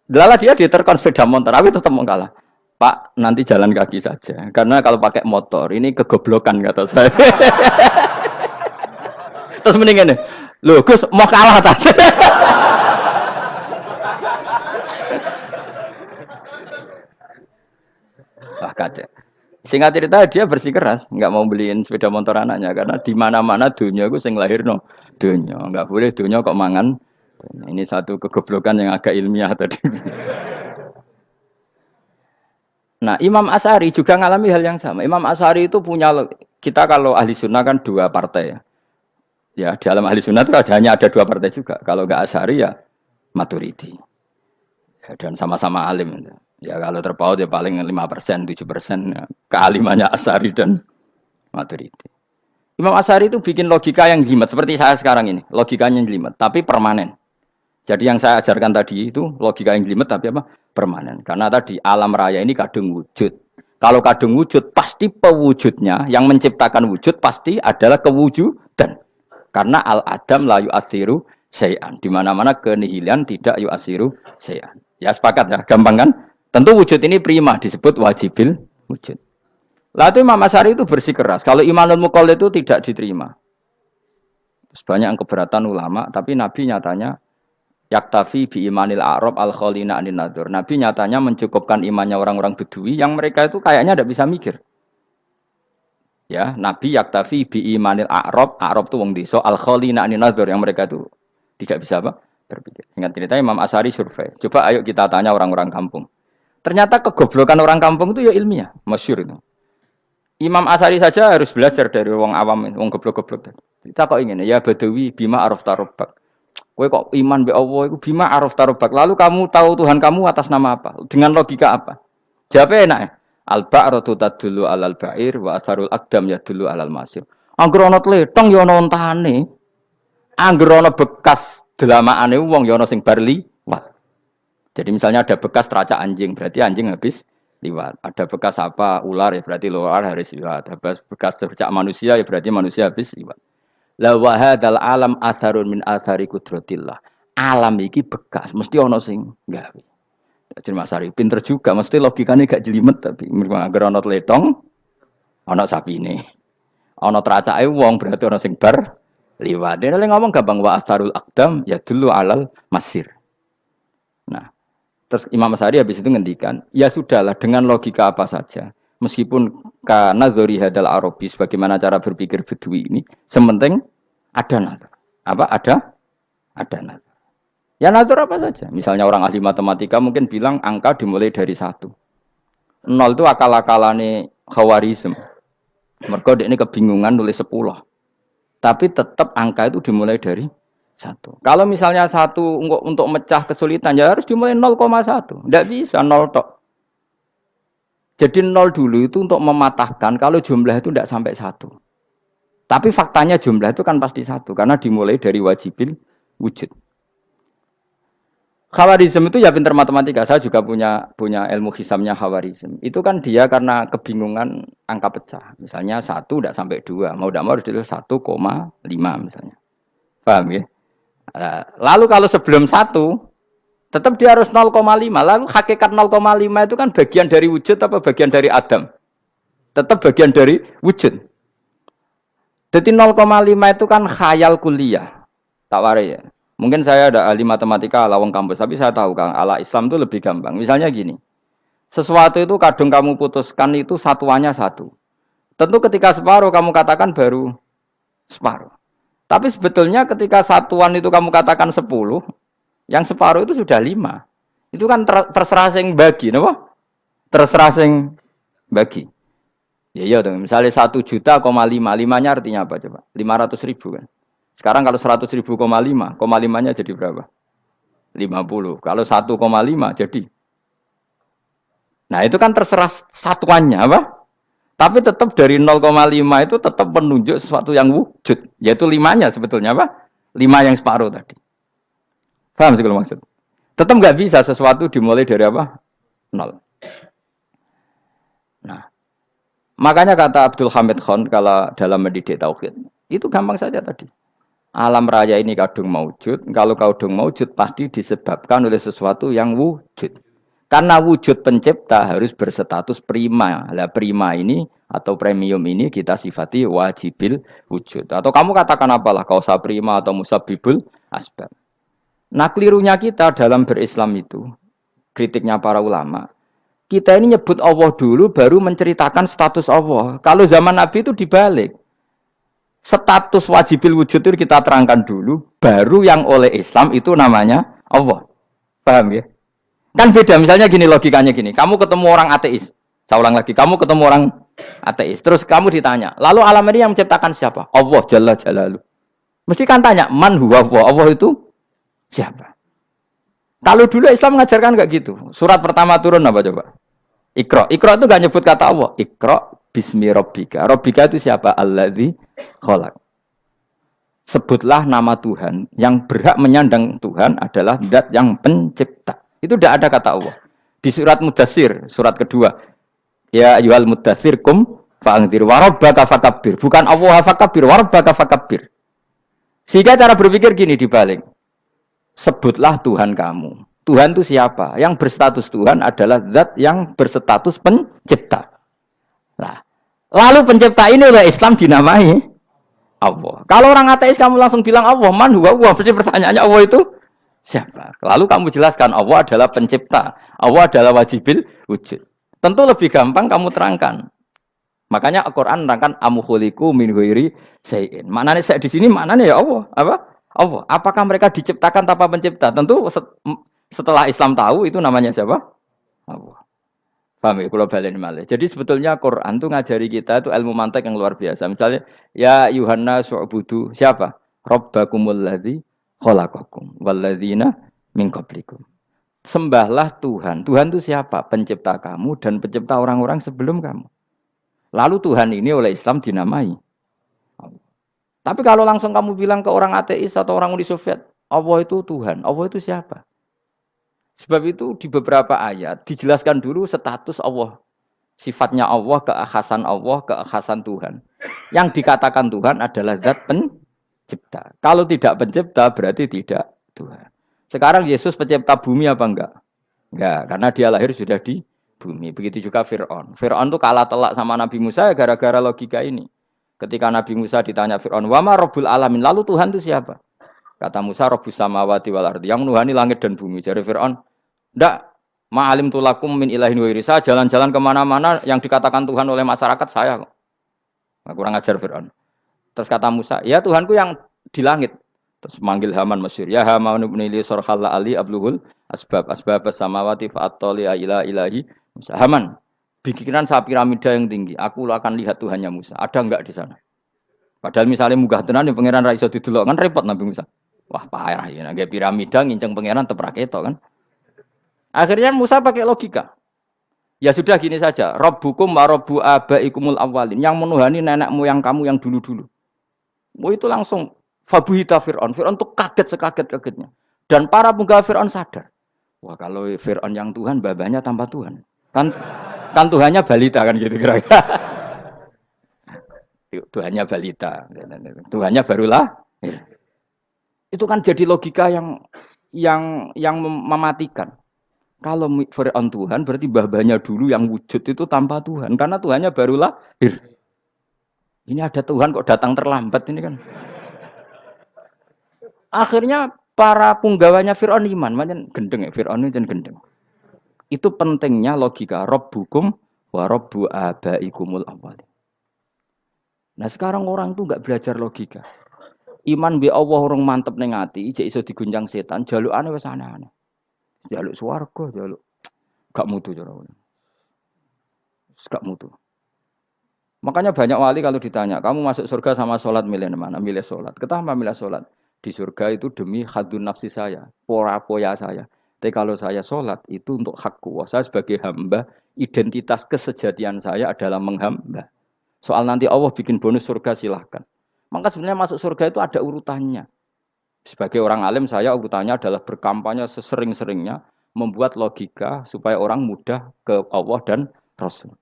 Lala dia diterkon sepeda motor, aku tetap mau kalah. Pak, nanti jalan kaki saja. Karena kalau pakai motor ini kegoblokan kata saya. Terus mendingan nih. Loh Gus mau kalah tadi. Wah kacau. Singkat cerita dia bersikeras nggak mau beliin sepeda motor anaknya karena di mana-mana dunia gue sing lahirno dunia nggak boleh dunia kok mangan. Ini satu kegoblokan yang agak ilmiah tadi. Nah Imam Asy'ari juga ngalami hal yang sama. Imam Asy'ari itu punya kita kalau ahli sunnah kan 2 partai ya. Ya, dalam ahli sunnah itu hanya ada 2 partai juga. Kalau nggak Asy'ari ya Maturidi. Ya, dan sama-sama alim. Ya kalau terpaut ya paling 5%, 7% ya. Kealimannya Asy'ari dan Maturidi. Imam Asy'ari itu bikin logika yang jelimet. Seperti saya sekarang ini. Logikanya jelimet, tapi permanen. Jadi yang saya ajarkan tadi itu logika yang jelimet tapi apa? Permanen. Karena tadi alam raya ini kadung wujud. Kalau kadung wujud, pasti pewujudnya. Yang menciptakan wujud pasti adalah kewujudan. Karena al-adam la yu'athiru syai'an. Di mana-mana kenihilan tidak yu'athiru syai'an. Ya sepakat ya, gampang kan? Tentu wujud ini prima disebut wajibil wujud. Lalu Imam Asy'ari itu bersikeras. Kalau imanul muqallid itu tidak diterima. Terus banyak yang keberatan ulama, tapi Nabi nyatanya yaktafi bi imanil a'rab al-khalina anin nadur. Nabi nyatanya mencukupkan imannya orang-orang Bedui yang mereka itu kayaknya tidak bisa mikir. Ya, Nabi yaktafi bi imanil a'rab itu wong desa al-khalina anin nadur yang mereka itu tidak bisa apa? Berpikir. Singkat cerita Imam Asy'ari survei. Coba ayo kita tanya orang-orang kampung. Ternyata kegoblokan orang kampung itu ya ilmiah, masyhur itu. Imam Asy'ari saja harus belajar dari wong awam, wong goblok-goblok. Kita kok ingin ya Badawi bima araf tarobbak. Kowe kok iman be Allah iku bima araf tarobbak. Lalu kamu tahu Tuhan kamu atas nama apa? Dengan logika apa? Jawabnya enak ya. Al-ba'ratu tadullu 'alal ba'ir wa atharul aqdam yadullu 'alal masir. Angger ana tletong ya ana ontane. Angger ana bekas delamaane wong ya ana sing bar liwat. Jadi misalnya ada bekas teracak anjing, berarti anjing habis liwat. Ada bekas apa ular ya berarti ular harus liwat. Ada bekas teracak manusia ya berarti manusia habis liwat. La wa hadzal alam atharun min athari qudratillah. Alam iki bekas, mesti ana sing gawe. Jadi Mas Ari pinter juga, mesti logikanya gak jelimet tapi agar ana tletong, ana sapine. Ana tracake wong berarti ana sing bar liwat. Dene ngomong gampang wa asarul aqdam ya dulu alal masir. Nah, terus Imam Asy'ari habis itu ngendikan, ya sudahlah dengan logika apa saja. Meskipun kana zori hadal arabi bagaimana cara berpikir Bedui ini, sementing ada nazar. Apa ada nazar. Ya nazar apa saja. Misalnya orang ahli matematika mungkin bilang angka dimulai dari 1. 0 itu akal-akalane Khawarizm. Mergo dekne kebingungan nulis 10. Tapi tetap angka itu dimulai dari 1. Kalau misalnya 1 untuk mecah kesulitan ya harus dimulai 0,1. Tidak bisa 0 tok. Jadi 0 dulu itu untuk mematahkan kalau jumlah itu tidak sampai 1. Tapi faktanya jumlah itu kan pasti 1 karena dimulai dari wajibil wujud. Khawarizm itu ya pinter matematika. Saya juga punya ilmu hisamnya Khawarizm. Itu kan dia karena kebingungan angka pecah. Misalnya 1 tidak sampai 2. Mau tidak mau harus ditulis 1,5 misalnya. Paham ya? Lalu kalau sebelum 1, tetap dia harus 0,5. Lalu hakikat 0,5 itu kan bagian dari wujud apa bagian dari Adam? Tetap bagian dari wujud. Jadi 0,5 itu kan khayal kuliah. Tak warai ya. Mungkin saya ada ahli matematika ala wong kampus, tapi saya tahu Kang, ala Islam itu lebih gampang. Misalnya gini, sesuatu itu kadung kamu putuskan itu satuannya satu. Tentu ketika separuh kamu katakan baru separuh. Tapi sebetulnya ketika satuan itu kamu katakan 10, yang separuh itu sudah 5. Itu kan terserah sing bagi, napa? Terserah sing bagi. Ya iya dong, misalnya 1 juta, 5, 5-nya artinya apa coba? 500.000 kan. Sekarang kalau 100.000, 5, 5-nya jadi berapa? 50. Kalau 1,5 jadi. Nah itu kan terserah satuannya apa? Tapi tetap dari 0,5 itu tetap menunjuk sesuatu yang wujud. Yaitu 5-nya sebetulnya apa? 5 yang separuh tadi. Paham sih kalau maksud? Tetap nggak bisa sesuatu dimulai dari apa? 0. Nah, makanya kata Abdul Hamid Khan kalau dalam mendidik tauhid, itu gampang saja tadi. Alam raya ini kadung maujud, kalau kadung maujud pasti disebabkan oleh sesuatu yang wujud. Karena wujud pencipta harus berstatus prima. Lah prima ini atau premium ini kita sifati wajibil wujud. Atau kamu katakan apalah, kausa prima atau musabibul asbab. Nah kelirunya kita dalam berislam itu, kritiknya para ulama, kita ini nyebut Allah dulu baru menceritakan status Allah. Kalau zaman Nabi itu dibalik. Status wajibil wujud itu kita terangkan dulu, baru yang oleh Islam itu namanya Allah. Paham ya? Kan beda, misalnya gini logikanya gini, kamu ketemu orang ateis, saya ulang lagi, kamu ketemu orang ateis, terus kamu ditanya, lalu alam ini yang menciptakan siapa? Allah Jalla Jalaluh. Mesti kan tanya, man huwa Allah, Allah itu siapa? Kalau dulu Islam mengajarkan enggak gitu, surat pertama turun apa coba? Iqra, Iqra itu enggak nyebut kata Allah, Iqra bismi rabbika. Rabbika itu siapa? Alladzi khalaq. Sebutlah nama Tuhan. Yang berhak menyandang Tuhan adalah zat yang pencipta. Itu tidak ada kata Allah. Di surat Mudatsir, surat kedua. Ya ayyuhal mudatsir kum fa'anzir wa rabbaka fakabbir. Bukan Allah fakabbir, wa rabbaka fakabbir. Sehingga cara berpikir gini dibalik. Sebutlah Tuhan kamu. Tuhan itu siapa? Yang berstatus Tuhan adalah zat yang berstatus pencipta. Nah, lalu pencipta ini oleh Islam dinamai Allah. Kalau orang ateis kamu langsung bilang Allah, man huwa Allah, berarti pertanyaannya Allah itu siapa? Lalu kamu jelaskan Allah adalah pencipta, Allah adalah wajibil wujud. Tentu lebih gampang kamu terangkan. Makanya Al-Qur'an menerangkan amukhuliku min ghairi syai'in. Maknanya saya di sini maknanya ya Allah, apa? Allah. Apakah mereka diciptakan tanpa pencipta? Tentu setelah Islam tahu itu namanya siapa? Allah. Paham ya? Kalau balen malih. Jadi sebetulnya Quran tuh ngajari kita itu ilmu mantek yang luar biasa. Misalnya, ya Yuhanna su'budu siapa? Rabbakumul ladzi khalaqakum walladzina min qablikum. Sembahlah Tuhan. Tuhan itu siapa? Pencipta kamu dan pencipta orang-orang sebelum kamu. Lalu Tuhan ini oleh Islam dinamai. Tapi kalau langsung kamu bilang ke orang ateis atau orang Uni Soviet, Allah itu Tuhan. Allah itu siapa? Sebab itu di beberapa ayat dijelaskan dulu status Allah. Sifatnya Allah, keakhasan Tuhan. Yang dikatakan Tuhan adalah zat pencipta. Kalau tidak pencipta berarti tidak Tuhan. Sekarang Yesus pencipta bumi apa enggak? Enggak, karena dia lahir sudah di bumi. Begitu juga Fir'aun. Fir'aun itu kalah telak sama Nabi Musa gara-gara logika ini. Ketika Nabi Musa ditanya Fir'aun, "Wa ma rabbul alamin?" Lalu Tuhan itu siapa? Kata Musa, Rabbus samawati wal ardi, yang menuhani langit dan bumi. Jadi Fir'aun, ndak, ma'alim tulakum min ilahin wairi. Saya jalan-jalan kemana-mana yang dikatakan Tuhan oleh masyarakat saya kok. Nah, kurang ajar Fir'aun. Terus kata Musa, ya Tuhanku yang di langit. Terus manggil Haman Mesir, ya Haman ibnili sorhalla ali abluhul asbab samawati fa'attoli ila ilahi Musa. Haman, bikinan saya piramida yang tinggi, aku akan lihat Tuhannya Musa. Ada enggak di sana? Padahal misalnya munggah tenan yang pangeran ra iso didelok kan repot Nabi Musa. Wah, parah ya, nggak piramida nginceng pangeran teprak itu kan. Akhirnya Musa pakai logika. Ya sudah gini saja, Rabbukum wa rabbu abaikumul awwalin, yang menuhani nenek moyang kamu yang dulu-dulu. Oh itu langsung fabuhita Fir'aun. Fir'aun tuh kaget sekaget-kagetnya. Dan para penggawa Fir'aun sadar. Wah, kalau Fir'aun yang Tuhan, babanya tanpa Tuhan. Kan Tuhannya balita kan gitu kira-kira. Tuhannya balita. Tuhannya barulah. Itu kan jadi logika yang mematikan. Kalau Fir'aun Tuhan berarti babanya dulu yang wujud itu tanpa Tuhan. Karena Tuhannya baru lahir. Ini ada Tuhan kok datang terlambat ini kan. Akhirnya Para punggawanya Fir'aun iman, macam gendeng ya, Fir'aun itu gendeng. Itu pentingnya logika Rabbukum wa Rabbu abaikumul awwalin. Nah sekarang orang tuh nggak belajar logika. Iman bi Allah orang mantep ning ati, jek iso diguncang setan, jalukane wis aneh-aneh. Jaluk swarga, jaluk gak mutu cara. Gak mutu. Makanya banyak wali kalau ditanya, kamu masuk surga sama sholat milih mana? Milih sholat. Kenapa milih sholat? Di surga itu demi khadun nafsi saya, poya saya. Tapi kalau saya sholat itu untuk hakku. Saya sebagai hamba, identitas kesejatian saya adalah menghamba. Soal nanti Allah bikin bonus surga silahkan. Maka sebenarnya masuk surga itu ada urutannya. Sebagai orang alim saya urutannya adalah berkampanye sesering-seringnya, membuat logika supaya orang mudah ke Allah dan Rasul.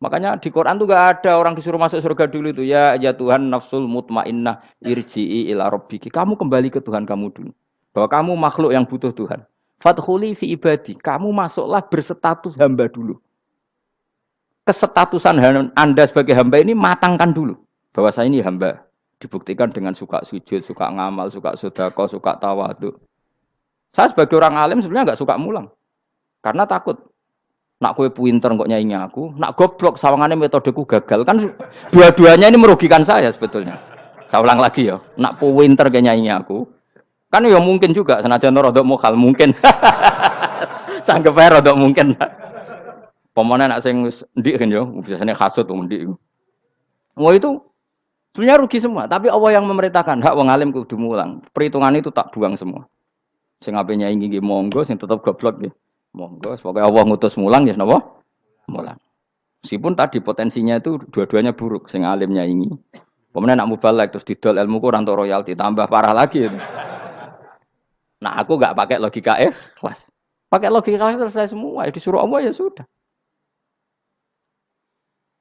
Makanya di Quran tuh gak ada orang disuruh masuk surga dulu itu. Ya Tuhan nafsul mutmainnah irji'i ila rabbiki. Kamu kembali ke Tuhan kamu dulu. Bahwa kamu makhluk yang butuh Tuhan. Fadkhuli fi ibadi. Kamu masuklah berstatus hamba dulu. Kesetatusan Anda sebagai hamba ini matangkan dulu. Bahwa saya ini hamba. Dibuktikan dengan suka sujud, suka ngamal, suka sedekah, suka tawadhu. Saya sebagai orang alim sebenarnya gak suka mulang. Karena takut. Nak kue pinter kok nyanyi aku, nak goblok sawangannya metodeku gagal. Kan dua-duanya ini merugikan saya sebetulnya. Saya ulang lagi ya, nak pinter kayak nyanyi aku. Kan ya mungkin juga, senajan rodok mokal mungkin. Sanggep ae rodok mungkin. Pemane nak sing ndik kan yo, biasanya hasud wong ndik. Oh itu sebenarnya rugi semua, tapi Allah yang memerintahkan hak wong alim kudu mulang. Perhitungan itu tak buang semua. Sing ape nyanyi nggih monggo, sing tetep goblok nggih. Monggo, pokoknya Allah ngutus mulang ya napa? Mulang. Meskipun tadi potensinya itu dua-duanya buruk, sing alimnya ini. Kemudian nak mubalek terus didol ilmu ku ranto royalti tambah parah lagi. Nah, aku enggak pakai logika ikhlas. Pakai logika selesai semua, ya disuruh Allah ya sudah.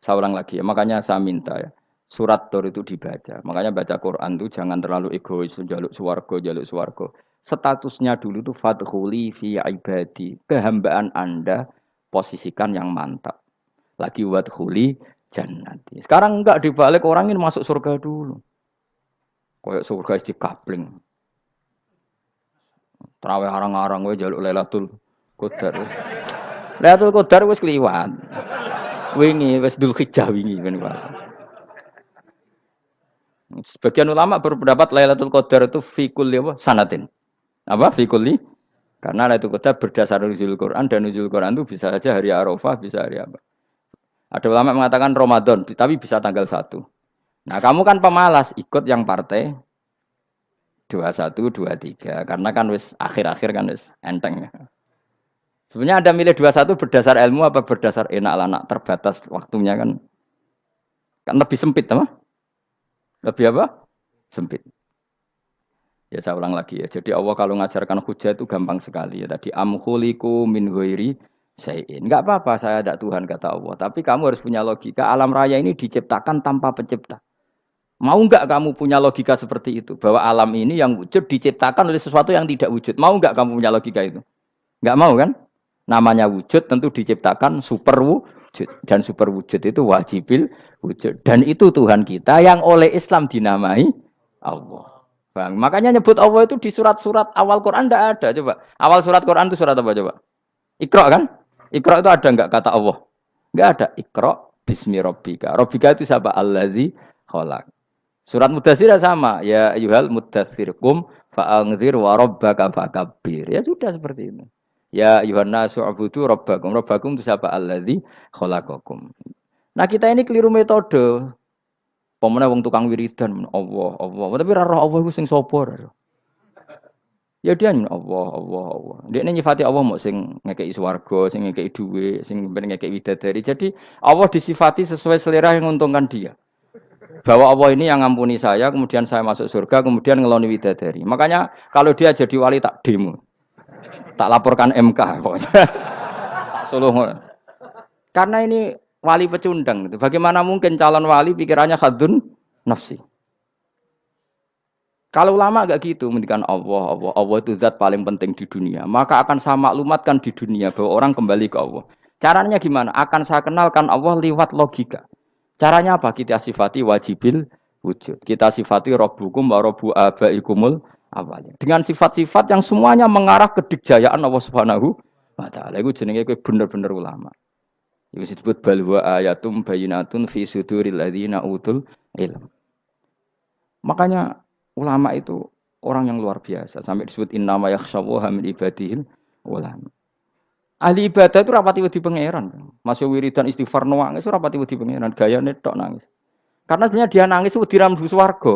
Saya ulang lagi ya, makanya saya minta ya. Surat Tur itu dibaca. Makanya baca Quran itu jangan terlalu egois, jaluk swarga. Statusnya dulu itu fadkhuli fi ibadi. Kehambaan Anda posisikan yang mantap. Lagi wadkhuli jannati. Sekarang enggak dibalik orang ini masuk surga dulu. Kayak surga di kapling. Terawih arang-arang we jaluk Lailatul Qadar. Lailatul Qadar wis kliwat. Wingi wis Dzulhijjah wingi ben wae. Sebagian ulama berpendapat Lailatul Qadar itu fi kulli sanatin. Apa fi kulli? Karena Lailatul Qadar berdasar nuzul Quran dan nuzul Quran itu bisa saja hari Arafah, bisa hari apa. Ada ulama mengatakan Ramadan, tapi bisa tanggal 1. Nah, kamu kan pemalas ikut yang partai 21, 23 karena kan wis akhir-akhir kan wis enteng. Sebenarnya Anda milih 21 berdasar ilmu apa berdasar enak lanak terbatas waktunya kan? Kan lebih sempit apa? Lebih apa? Sempit. Ya saya ulang lagi ya. Jadi Allah kalau ngajarkan hujah itu gampang sekali ya. Tadi amkhuliku min ghairi syai'in. Enggak apa-apa saya ada Tuhan kata Allah, tapi kamu harus punya logika. Alam raya ini diciptakan tanpa pencipta. Mau enggak kamu punya logika seperti itu? Bahwa alam ini yang wujud diciptakan oleh sesuatu yang tidak wujud. Mau enggak kamu punya logika itu? Enggak mau kan? Namanya wujud tentu diciptakan super wujud. Dan super wujud itu wajibil wujud. Dan itu Tuhan kita yang oleh Islam dinamai Allah. Bang, makanya nyebut Allah itu di surat-surat awal Quran enggak ada. Coba. Awal surat Quran itu surat apa coba? Iqra kan? Iqra itu ada enggak kata Allah? Enggak ada. Iqra bismi rabbika. Rabbika itu siapa? Allazi khalaq. Surat Mudatsir sama. Ya ayyuhal mudatsir qum fa'anzir wa rabbaka fakabbir. Ya sudah seperti itu. Ya ayyuhan nasu ubudu rabbakum. Rabbakum itu siapa? Allazi khalaqakum. Nah, kita ini keliru metode. Pemene wong tukang wiridan Allah. Tapi ra roh Allah iku sing sapa? Ya dia Allah. Dia nyifati Allah mau sing ngekei swarga, sing ngekei dhuwit, sing ngekei widadari. Jadi Allah disifati sesuai selera yang menguntungkan dia. Bahwa Allah ini yang ngampuni saya, kemudian saya masuk surga, kemudian ngeloni widadari. Makanya kalau dia jadi wali tak demo. Tak laporkan MK. Tak suluh. Karena ini wali pecundang. Bagaimana mungkin calon wali pikirannya khadun nafsi? Kalau ulama agak gitu, mendikan Allah itu zat paling penting di dunia. Maka akan saya maklumatkan di dunia bahwa orang kembali ke Allah. Caranya gimana? Akan saya kenalkan Allah lewat logika. Caranya apa? Kita sifati wajibil wujud. Kita sifati rabbukum wa rabbu abaikumul awalnya. Dengan sifat-sifat yang semuanya mengarah ke dikjayaan Allah Subhanahu wa taala. Iku jenenge kowe bener-bener ulama. Iku disebut bal wa ayatum bayyinatun fi suduril ladzina utul ilm. Makanya ulama itu orang yang luar biasa sampai disebut innama yakhshawaha min ibadihil ulama. Ahli ibadah itu rapati wedi pangeran. Masih wiridan istighfar nangis rapati wedi pangeran, gayane tok nangis. Karena sebenarnya dia nangis wedi ra mlebu swarga.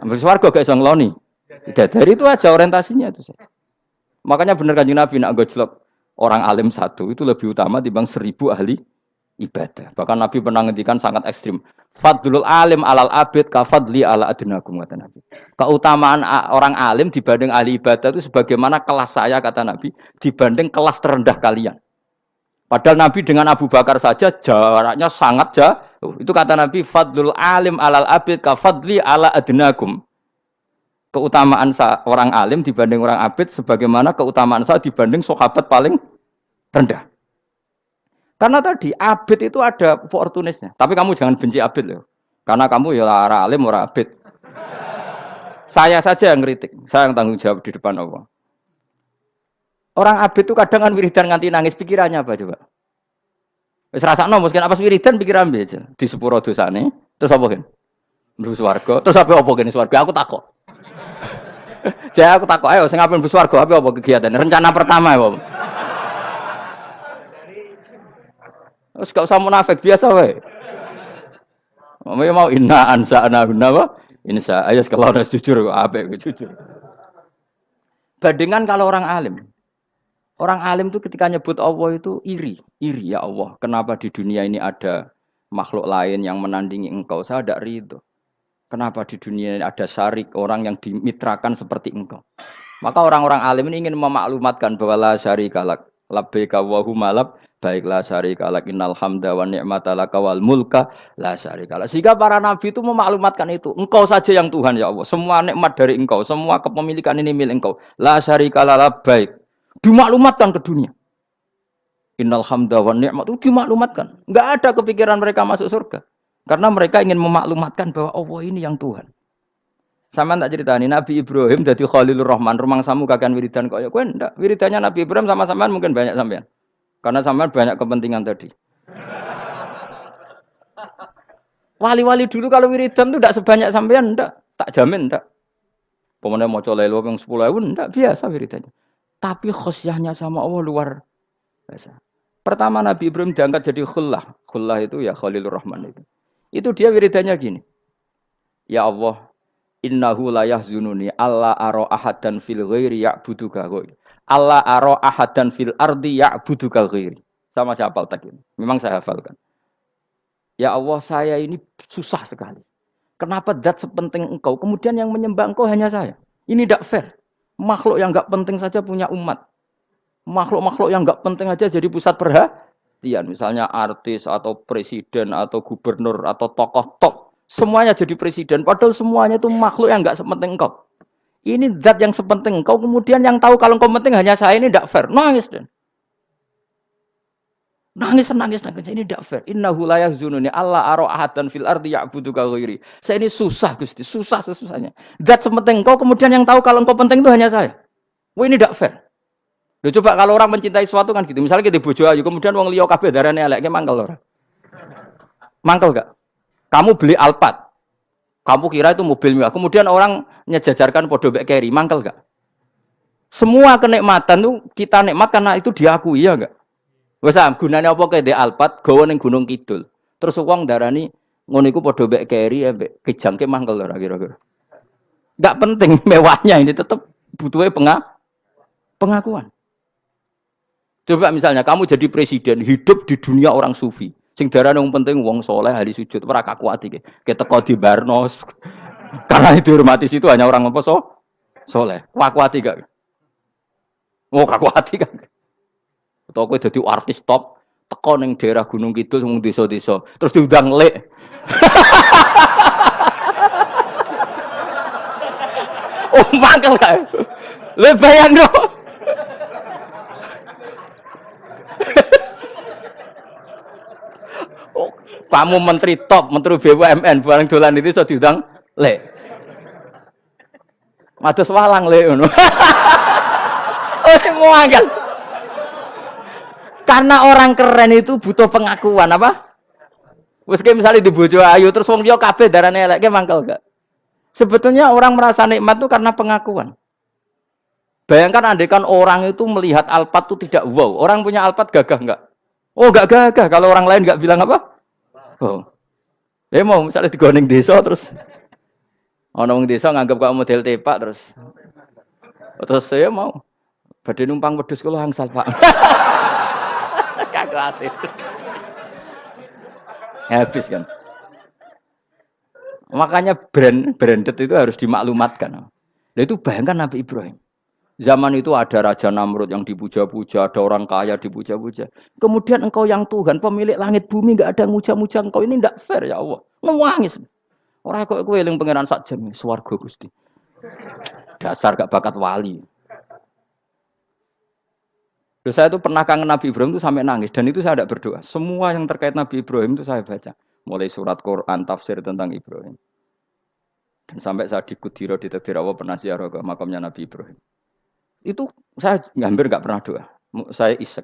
Mlebu swarga gak iso ngloni. Dari itu aja orientasinya itu. Makanya benar Kanjeng Nabi nak gojlok orang alim satu itu lebih utama dibanding 1000 ahli ibadah. Bahkan Nabi pernah ngendikan sangat ekstrim. Fadlul alim alal abid kafadli ala adnakum kata Nabi. Keutamaan orang alim dibanding ahli ibadah itu sebagaimana kelas saya kata Nabi dibanding kelas terendah kalian. Padahal Nabi dengan Abu Bakar saja jaraknya sangat jauh. Itu kata Nabi fadlul alim alal abid kafadli ala adnakum. Keutamaan orang alim dibanding orang abid sebagaimana keutamaan saya dibanding sahabat paling rendah. Karena tadi abid itu ada opportunisnya. Tapi kamu jangan benci abid loh. Karena kamu ya orang alim, orang abid. Saya saja yang kritik. Saya yang tanggung jawab di depan Allah. Orang abid itu kadang kan wiridan nganti nangis. Pikirannya apa coba? Wis rasakno mungkin apa wiridan pikiran aja. Di sepuro dosane. Terus apa kan? Mlebu swarga. Terus apa kene swarga? Aku takok. Jadi aku takok ayo sing ape mlebu swarga apa kegiatan? Rencana pertama apa? Terus gak usah munafik biasa wae. Mau inna ansa'na apa? Insa ayo kalau harus jujur kok apik jujur. Bandingan kalau orang alim. Orang alim itu ketika nyebut Allah itu iri ya Allah. Kenapa di dunia ini ada makhluk lain yang menandingi engkau? Saya tidak ridho. Kenapa di dunia ini ada syarik orang yang dimitrakan seperti engkau? Maka orang-orang alim ini ingin memaklumatkan bahwa la syarikalak labbaika wa humalab baiklah syarikalak innal hamda wa ni'mata laka wal mulka la syarikalak. Sehingga para nabi itu memaklumatkan itu. Engkau saja yang Tuhan ya Allah. Semua nikmat dari engkau, semua kepemilikan ini milik engkau. La syarikalak labbaik. Dimaklumatkan ke dunia. Innal hamda wa ni'mat itu dimaklumatkan. Enggak ada kepikiran mereka masuk surga. Karena mereka ingin memaklumatkan bahwa Allah ini yang Tuhan. Sama tak ceritani Nabi Ibrahim jadi Khalilur Rahman, rumang samu kakan wiridan kok ya kowe ndak. Wiridannya Nabi Ibrahim sama sampean mungkin banyak sampean. Karena sampean banyak kepentingan tadi. Wali-wali dulu kalau wiridan itu ndak sebanyak sampean ndak, tak jamin ndak. Pemene maca lelo ping 10.000 ndak biasa wiridannya. Tapi khosyahnya sama Allah luar biasa. Pertama Nabi Ibrahim diangkat jadi khullah. Khullah itu ya Khalilur Rahman itu. Itu dia wiridannya gini. Ya Allah, innahu la yahzununi alla ara ahadan fil ghairi ya'buduka ghairi. Alla ara ahadan fil ardi ya'buduka ghairi. Sama saya hafal tak ini. Memang saya hafalkan. Ya Allah, saya ini susah sekali. Kenapa zat sepenting engkau, kemudian yang menyembah engkau hanya saya? Ini tidak fair. Makhluk yang enggak penting saja punya umat. Makhluk-makhluk yang enggak penting aja jadi pusat perhatian. Misalnya artis atau presiden atau gubernur atau tokoh top. Semuanya jadi presiden. Padahal semuanya itu makhluk yang enggak sepenting engkau. Ini zat yang sepenting engkau. Kemudian yang tahu kalau engkau penting hanya saya, ini tidak fair. Nangis dan nangis. Ini tidak fair. Innahu la yahzununi alla ara ahadan fil ardi ya'buduka ghairi. Saya ini susah Gusti. Susah sesusahnya. Zat sepenting engkau. Kemudian yang tahu kalau engkau penting itu hanya saya. Wah ini tidak fair. Loh, coba kalau orang mencintai sesuatu kan gitu. Misalnya kita bojo ayu, kemudian wong liya kabeh darane elek, mangkel ora? Mangkel gak? Kamu beli Alphard. Kamu kira itu mobil mewah. Kemudian orang nyejajarkan podo mek keri, mangkel gak? Semua kenikmatan itu kita nikmat karena itu diakui ya enggak? Wes gunane apa kaya ndek Alphard gawa ning Gunung Kidul. Terus wong darani ngono iku podo mek keri ambek kejangke mangkel ora kira-kira. Enggak penting mewahnya ini tetap butuhnya pengakuan. Coba misalnya kamu jadi presiden, hidup di dunia orang sufi. Sing darane wong penting wong soleh ahli sujud ora kakuati ki. Keteko di Barnos. Karena itu dihormati situ hanya orang apa soleh. Kakuati gak? Oh, kakuati kan. Atau kowe dadi artis top teko ning daerah Gunung Kidul mung desa-desa, terus diundang lek. Oh, mangkel kae. Le bayang dong. Kamu menteri top, menteri BUMN, barang dolan itu sudah diundang, le. Mados walang le ngono. Oh, semua kan. Karena orang keren itu butuh pengakuan apa? Wes misalnya di bojo ayu terus wong liya kabeh darane elek, mangkel gak? Sebetulnya orang merasa nikmat itu karena pengakuan. Bayangkan andekan orang itu melihat Alphard itu tidak wow. Orang punya Alphard gagah enggak? Oh, enggak gagah kalau orang lain enggak bilang apa? Oh. Mau misalnya digoning desa terus ana wong desa nganggep kok model tepak terus saya mau badhe numpang wedhus kula angsal, Pak. Kagak ati. Habis kan. Makanya branded itu harus dimaklumatkan. Nah itu bayangkan Nabi Ibrahim. Zaman itu ada Raja Namrud yang dipuja-puja, ada orang kaya dipuja-puja. Kemudian engkau yang Tuhan, pemilik langit bumi, enggak ada muja-muja engkau. Ini enggak fair ya Allah. Nangis. Orang kok kowe eling pangeran sak jam, swarga Gusti. Dasar gak bakat wali. Terus saya itu pernah kangen Nabi Ibrahim itu sampai nangis dan itu saya tidak berdoa. Semua yang terkait Nabi Ibrahim itu saya baca. Mulai surat Quran, tafsir tentang Ibrahim. Dan sampai saya di Kudiro di Takdir Allah pernah ziarah ke makamnya Nabi Ibrahim. Itu saya hampir nggak pernah doa. Saya isek.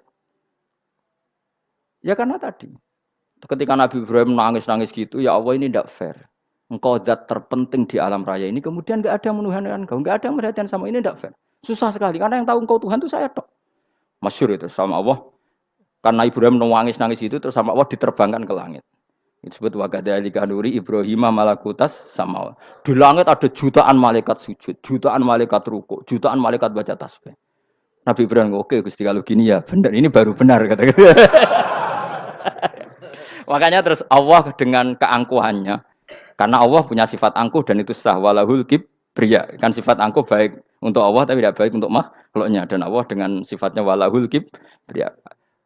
Ya karena tadi. Ketika Nabi Ibrahim nangis-nangis gitu, ya Allah ini tidak fair. Engkau zat terpenting di alam raya ini. Kemudian nggak ada menuhankan engkau. Nggak ada merhatian sama ini tidak fair. Susah sekali. Karena yang tahu engkau Tuhan itu saya tok. Masyhur itu sama Allah. Karena Ibrahim nangis-nangis itu terus sama Allah diterbangkan ke langit. Itu disebut wakadzalika nuri Ibrahim malakutas sama. Di langit ada jutaan malaikat sujud, jutaan malaikat rukuk, jutaan malaikat baca tasbih. Nabi Ibrahim oke Gusti kalau gini ya benar, ini baru benar kata. Makanya terus Allah dengan keangkuhannya, karena Allah punya sifat angkuh dan itu sah walahul kibriya. Kan sifat angkuh baik untuk Allah tapi tidak baik untuk makhluknya, dan Allah dengan sifatnya walahul kibriya.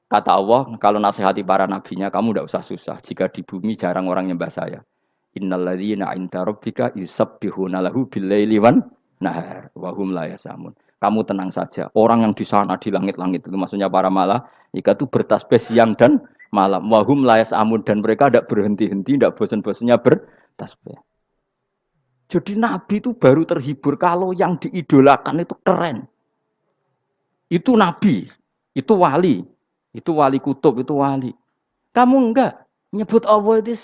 Kata Allah, kalau nasihati para nabinya, kamu tidak usah susah. Jika di bumi jarang orang nyembah saya. Innalladzina 'inda rabbika yusabbihuna lahu bil-laili wan nahar wa hum la yasamun. Kamu tenang saja. Orang yang di sana di langit-langit itu maksudnya para malaikat itu bertasbih siang dan malam. Wa hum la yasamun, dan mereka tidak berhenti-henti, tidak bosan-bosannya bertasbih. Jadi nabi itu baru terhibur kalau yang diidolakan itu keren. Itu nabi, itu wali. Itu wali kutub, itu wali. Kamu enggak nyebut Allah itu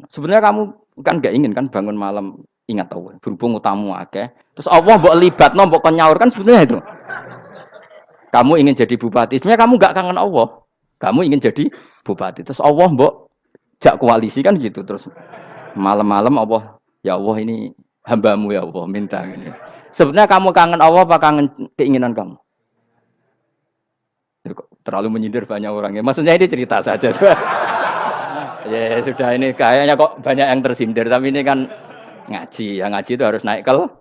sebenarnya kamu kan enggak ingin kan bangun malam ingat Allah. Berhubung utamu akeh. Terus Allah mbok libatno, mbok nyaur kan sebenarnya itu. Kamu ingin jadi bupati. Sebenarnya kamu enggak kangen Allah. Kamu ingin jadi bupati. Terus Allah mbok jak koalisi kan gitu. Terus malam-malam Allah, ya Allah ini hambamu ya Allah minta ini. Sebenarnya kamu kangen Allah apa kangen keinginan kamu? Terlalu menyindir banyak orang ya. Maksudnya ini cerita saja. Ya sudah ini kayaknya kok banyak yang tersindir. Tapi ini kan ngaji. Yang ngaji itu harus naik kelas.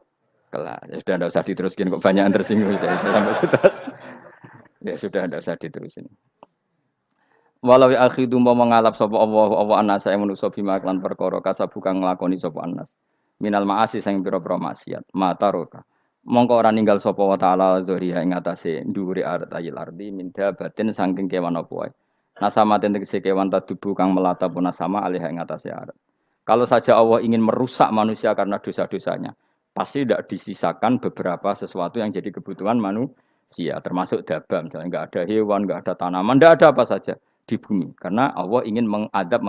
Ya sudah tidak usah diteruskin kok banyak yang tersinggung. Ya sudah tidak usah diterusin. Walau akhidu mau mengalap sapa Allah anasa yang manusa bima lan perkara kasabu kang nglakoni sapa anas. Minal maasi sing pira-pira maksiat. Mataroka. Mongko ora ninggal sapa wa taala dzuriya ing atase dhuwure artayil ardi minda batin saking kewan apa wae. Nasama tegese kewan tadubu kang melata pun sama alih ing atase arat. Kalau saja Allah ingin merusak manusia karena dosa-dosanya, pasti tidak disisakan beberapa sesuatu yang jadi kebutuhan manusia, termasuk dabam, misalnya enggak ada hewan, enggak ada tanaman, enggak ada apa saja di bumi karena Allah ingin mengadab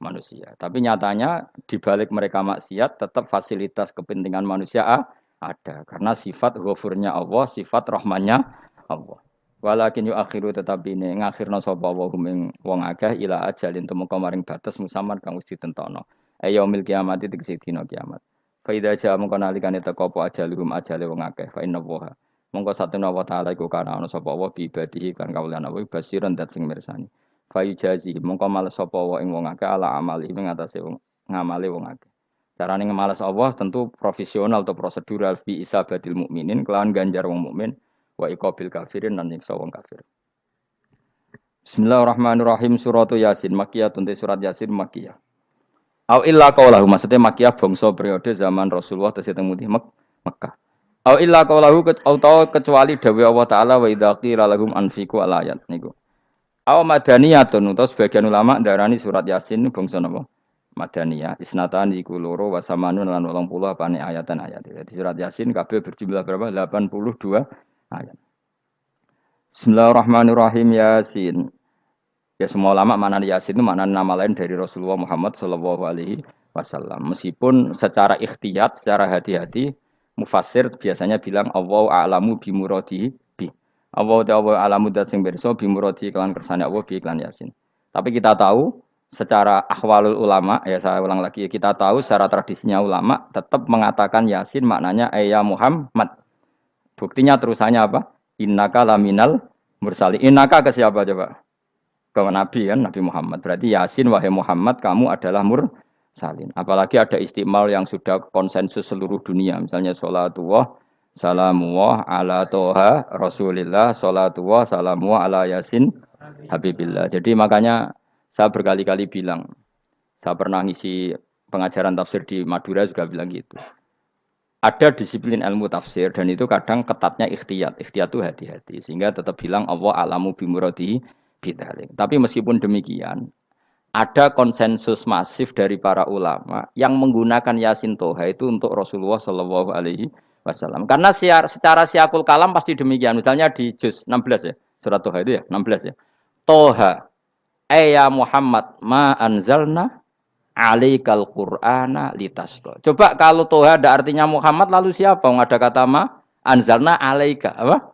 manusia. Tapi nyatanya di balik mereka maksiat tetap fasilitas kepentingan manusia ada karena sifat ghafurnya Allah, sifat rahmannya Allah. Walakin yuakhiru tetapi ini ngakhirna sapa wa hum wong akeh ila ajalin tumeka maring batas musamman kang wis ditentono. Yaumil kiamat tegese dina kiamat. Fa idza jaa mongko nalikane teka apa ajaluhum ajale wong akeh fa inna wa mongko satuna wa taala iku kana ana sapa wa bi ibadihi kan kawulan wa basiran dat sing mirsani. Fa yujazi mongko males sapa wa ing wong akeh ala amali ing atase wong ngamale wong akeh. Carane ngemalas Allah tentu profesional atau prosedural fi isabatil mukminin kelawan ganjar wong mukmin wa iqabil kafirin lan nyiksa wong kafir. Bismillahirrahmanirrahim suratu Yasin Makkiyah tunte surat Yasin Makkiyah. Au illa qaulahu maksudnya Makkiyah bangsa periode zaman Rasulullah tesih teng Mekah. Au illa qaulahu kecuali dawuh Allah taala wa idza qila lahum anfiqu alayat niku. Au madaniyatun utawa sebagian ulama ndarani surat Yasin bangsa napa? Madaniyah. Isnatan iku loro wa samanun lan 80 apane ayatan ayat. Jadi surat Yasin kabeh berjumlah berapa? 82 ayat. Bismillahirrahmanirrahim Yasin. Ya semua ulama makna Yasin itu makna nama lain dari Rasulullah Muhammad Shallallahu Alaihi Wasallam. Meskipun secara ikhtiyat, secara hati-hati, mufassir biasanya bilang Allah a'lamu bimuradihi bi. Allah a'lamu dat sing pirsa bimuradihi kelan kersane Allah bi iklan Yasin. Tapi kita tahu secara ahwalul ulama, ya saya ulang lagi, kita tahu secara tradisinya ulama tetap mengatakan Yasin maknanya ya Muhammad. Buktinya terusannya apa? Innaka laminal mursalin. Innaka ke siapa coba? Ke Nabi kan, Nabi Muhammad. Berarti Yasin wahai Muhammad kamu adalah mursalin. Apalagi ada istimal yang sudah konsensus seluruh dunia. Misalnya sholatullah, salamullah ala toha rasulillah, sholatullah, salamullah ala Yasin habibillah. Jadi makanya saya berkali-kali bilang, saya pernah ngisi pengajaran tafsir di Madura juga bilang gitu. Ada disiplin ilmu tafsir dan itu kadang ketatnya ikhtiyat. Ikhtiyat itu hati-hati. Sehingga tetap bilang Allah alamu bimuradihi bidalik. Tapi meskipun demikian, ada konsensus masif dari para ulama yang menggunakan Yasin Toha itu untuk Rasulullah Shallallahu Alaihi Wasallam. Karena secara siakul kalam pasti demikian. Misalnya di juz 16 ya, surat Toha itu ya, 16 ya. Toha, ya Muhammad, ma anzalna alaikal Qur'ana litasqa. Coba kalau Toha ada artinya Muhammad, lalu siapa? Ada kata ma anzalna alaika. Apa?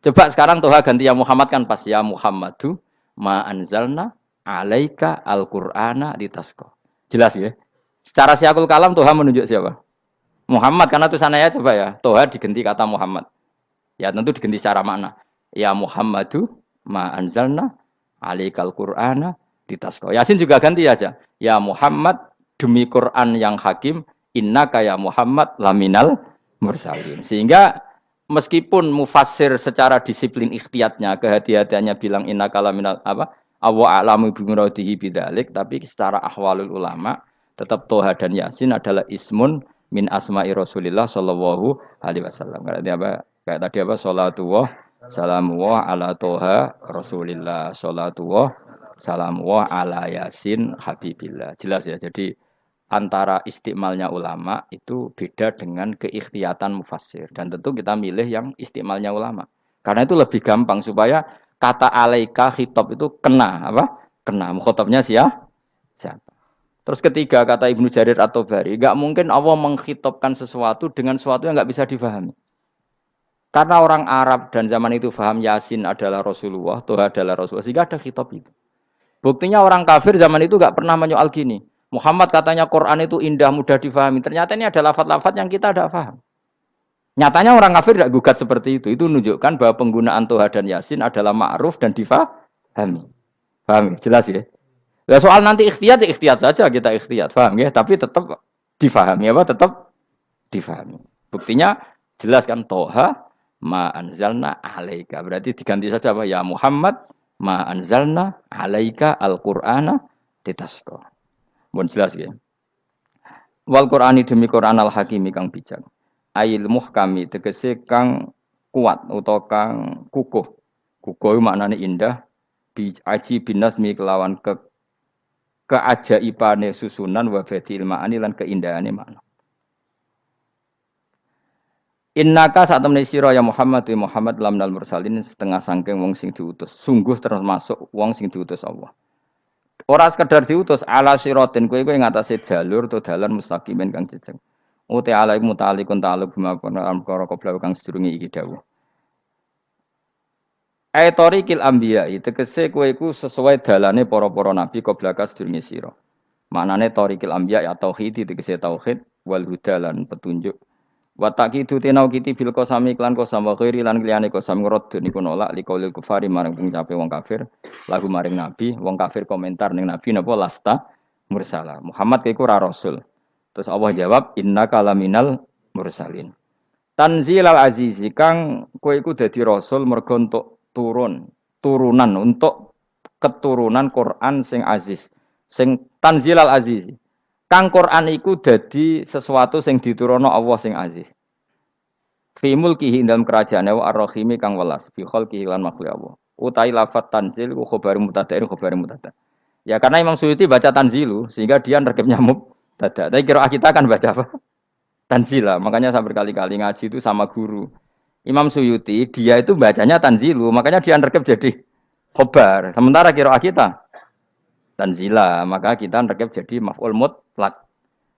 Coba sekarang Toha ganti ya Muhammad kan pas ya Muhammadu ma anzalna alaika al-Qur'ana litasqa. Jelas ya? Secara siakul kalam Toha menunjuk siapa? Muhammad karena tulisannya coba ya. Toha diganti kata Muhammad. Ya tentu diganti secara makna. Ya Muhammadu ma anzalna alaikal Qur'ana litasqa. Yasin juga ganti aja. Ya Muhammad demi Quran yang hakim innaka ya Muhammad laminal mursalin. Sehingga meskipun mufassir secara disiplin ikhtiyatnya kehati-hatiannya bilang innaka laminal apa Allah a'lamu bimuradihi bidzalik, tapi secara ahwalul ulama tetap Toha dan Yasin adalah ismun min asma'i Rasulillah sallallahu alaihi wasallam. Kayak tadi apa salatullah salamullah ala Toha Rasulillah salatullah salamullah ala Yasin habibillah. Jelas ya. Jadi antara istimalnya ulama itu beda dengan keikhtiyatan mufassir. Dan tentu kita milih yang istimalnya ulama. Karena itu lebih gampang supaya kata alaika khitab itu kena apa? Kena. Mukhatabnya siapa? Terus ketiga kata Ibnu Jarir At-Tabari, enggak mungkin Allah mengkhitabkan sesuatu dengan sesuatu yang enggak bisa difahami. Karena orang Arab dan zaman itu paham Yasin adalah Rasulullah, Toha adalah Rasulullah, sehingga ada khitab itu. Buktinya orang kafir zaman itu enggak pernah menyoal gini. Muhammad katanya Quran itu indah, mudah difahami. Ternyata ini ada lafaz-lafaz yang kita tidak paham. Nyatanya orang kafir tidak gugat seperti itu. Itu menunjukkan bahwa penggunaan Toha dan Yasin adalah ma'ruf dan difahami. Paham ya? Jelas ya? Nah, soal nanti ikhtiyat saja kita ikhtiyat. Paham ya? Tapi tetap difahami. Apa? Tetap difahami. Buktinya jelas kan Toha ma anzalna alaika. Berarti diganti saja apa? Ya Muhammad ma anzalna alaika al-Qur'ana litasqa. Mohon jelas ya. Wal Qur'ani demi Qur'an al-Hakimi kang bijak. Ail muhkami tegese kang kuat utawa kang kukuh. Kukuh maknane indah, bi aji binasmi kelawan keajaibane susunan wa badil ma'ani lan keindahane makna. Innaka saat temene sira ya Muhammad wa Muhammad lamnal mursalin setengah sangking wong sing diutus. Sungguh termasuk wong sing diutus Allah. Ora sekedar diutus ala siratin kowe ngatasi jalur to dalan mustaqimin kang jejeg. Uti alaik mutalikun ta'aluk bima perkara qabla kang sedurunge iki dawuh. Aitorikil anbiya tegese kowe iku sesuai dalane para-para nabi qabla ka sedurunge sira. Maknane torikil anbiya ya tauhid tegese tauhid wal huda lan petunjuk. Wa taqidu tinau kiti bil qasami iklan qasam wa ghairi lan liyane qasam ngrad niku nolak liqaulil kufari marang ngucape wong kafir lagu maring nabi wong kafir komentar ning nabi napa lasta mursala Muhammad iku ora rasul. Terus Allah jawab innaka laminal mursalin. Tanzilal azizi kang kowe iku dadi rasul mergo entuk turunan untuk keturunan Quran sing aziz sing tanzilal azizi. Kang Quran iku dadi sesuatu sing diturunno Allah sing aziz. Fi mulkihi dalam kerajaane wa ar-rahimi kang welas fi khalqihi lan makhluk Allah. Utai lafat tanzil ku khabar mubtada'in khabar mubtada'. Ya karena Imam Suyuti baca Tanzilu sehingga dia nerkepnya mubtada. Tapi kira kita akan baca apa? Tanzila. Makanya saya berkali-kali ngaji itu sama guru. Imam Suyuti dia itu bacanya Tanzilu, makanya dia nerkep jadi khobar. Sementara kira kita Tanzila, maka kita nerkep jadi maf'ul mutlak.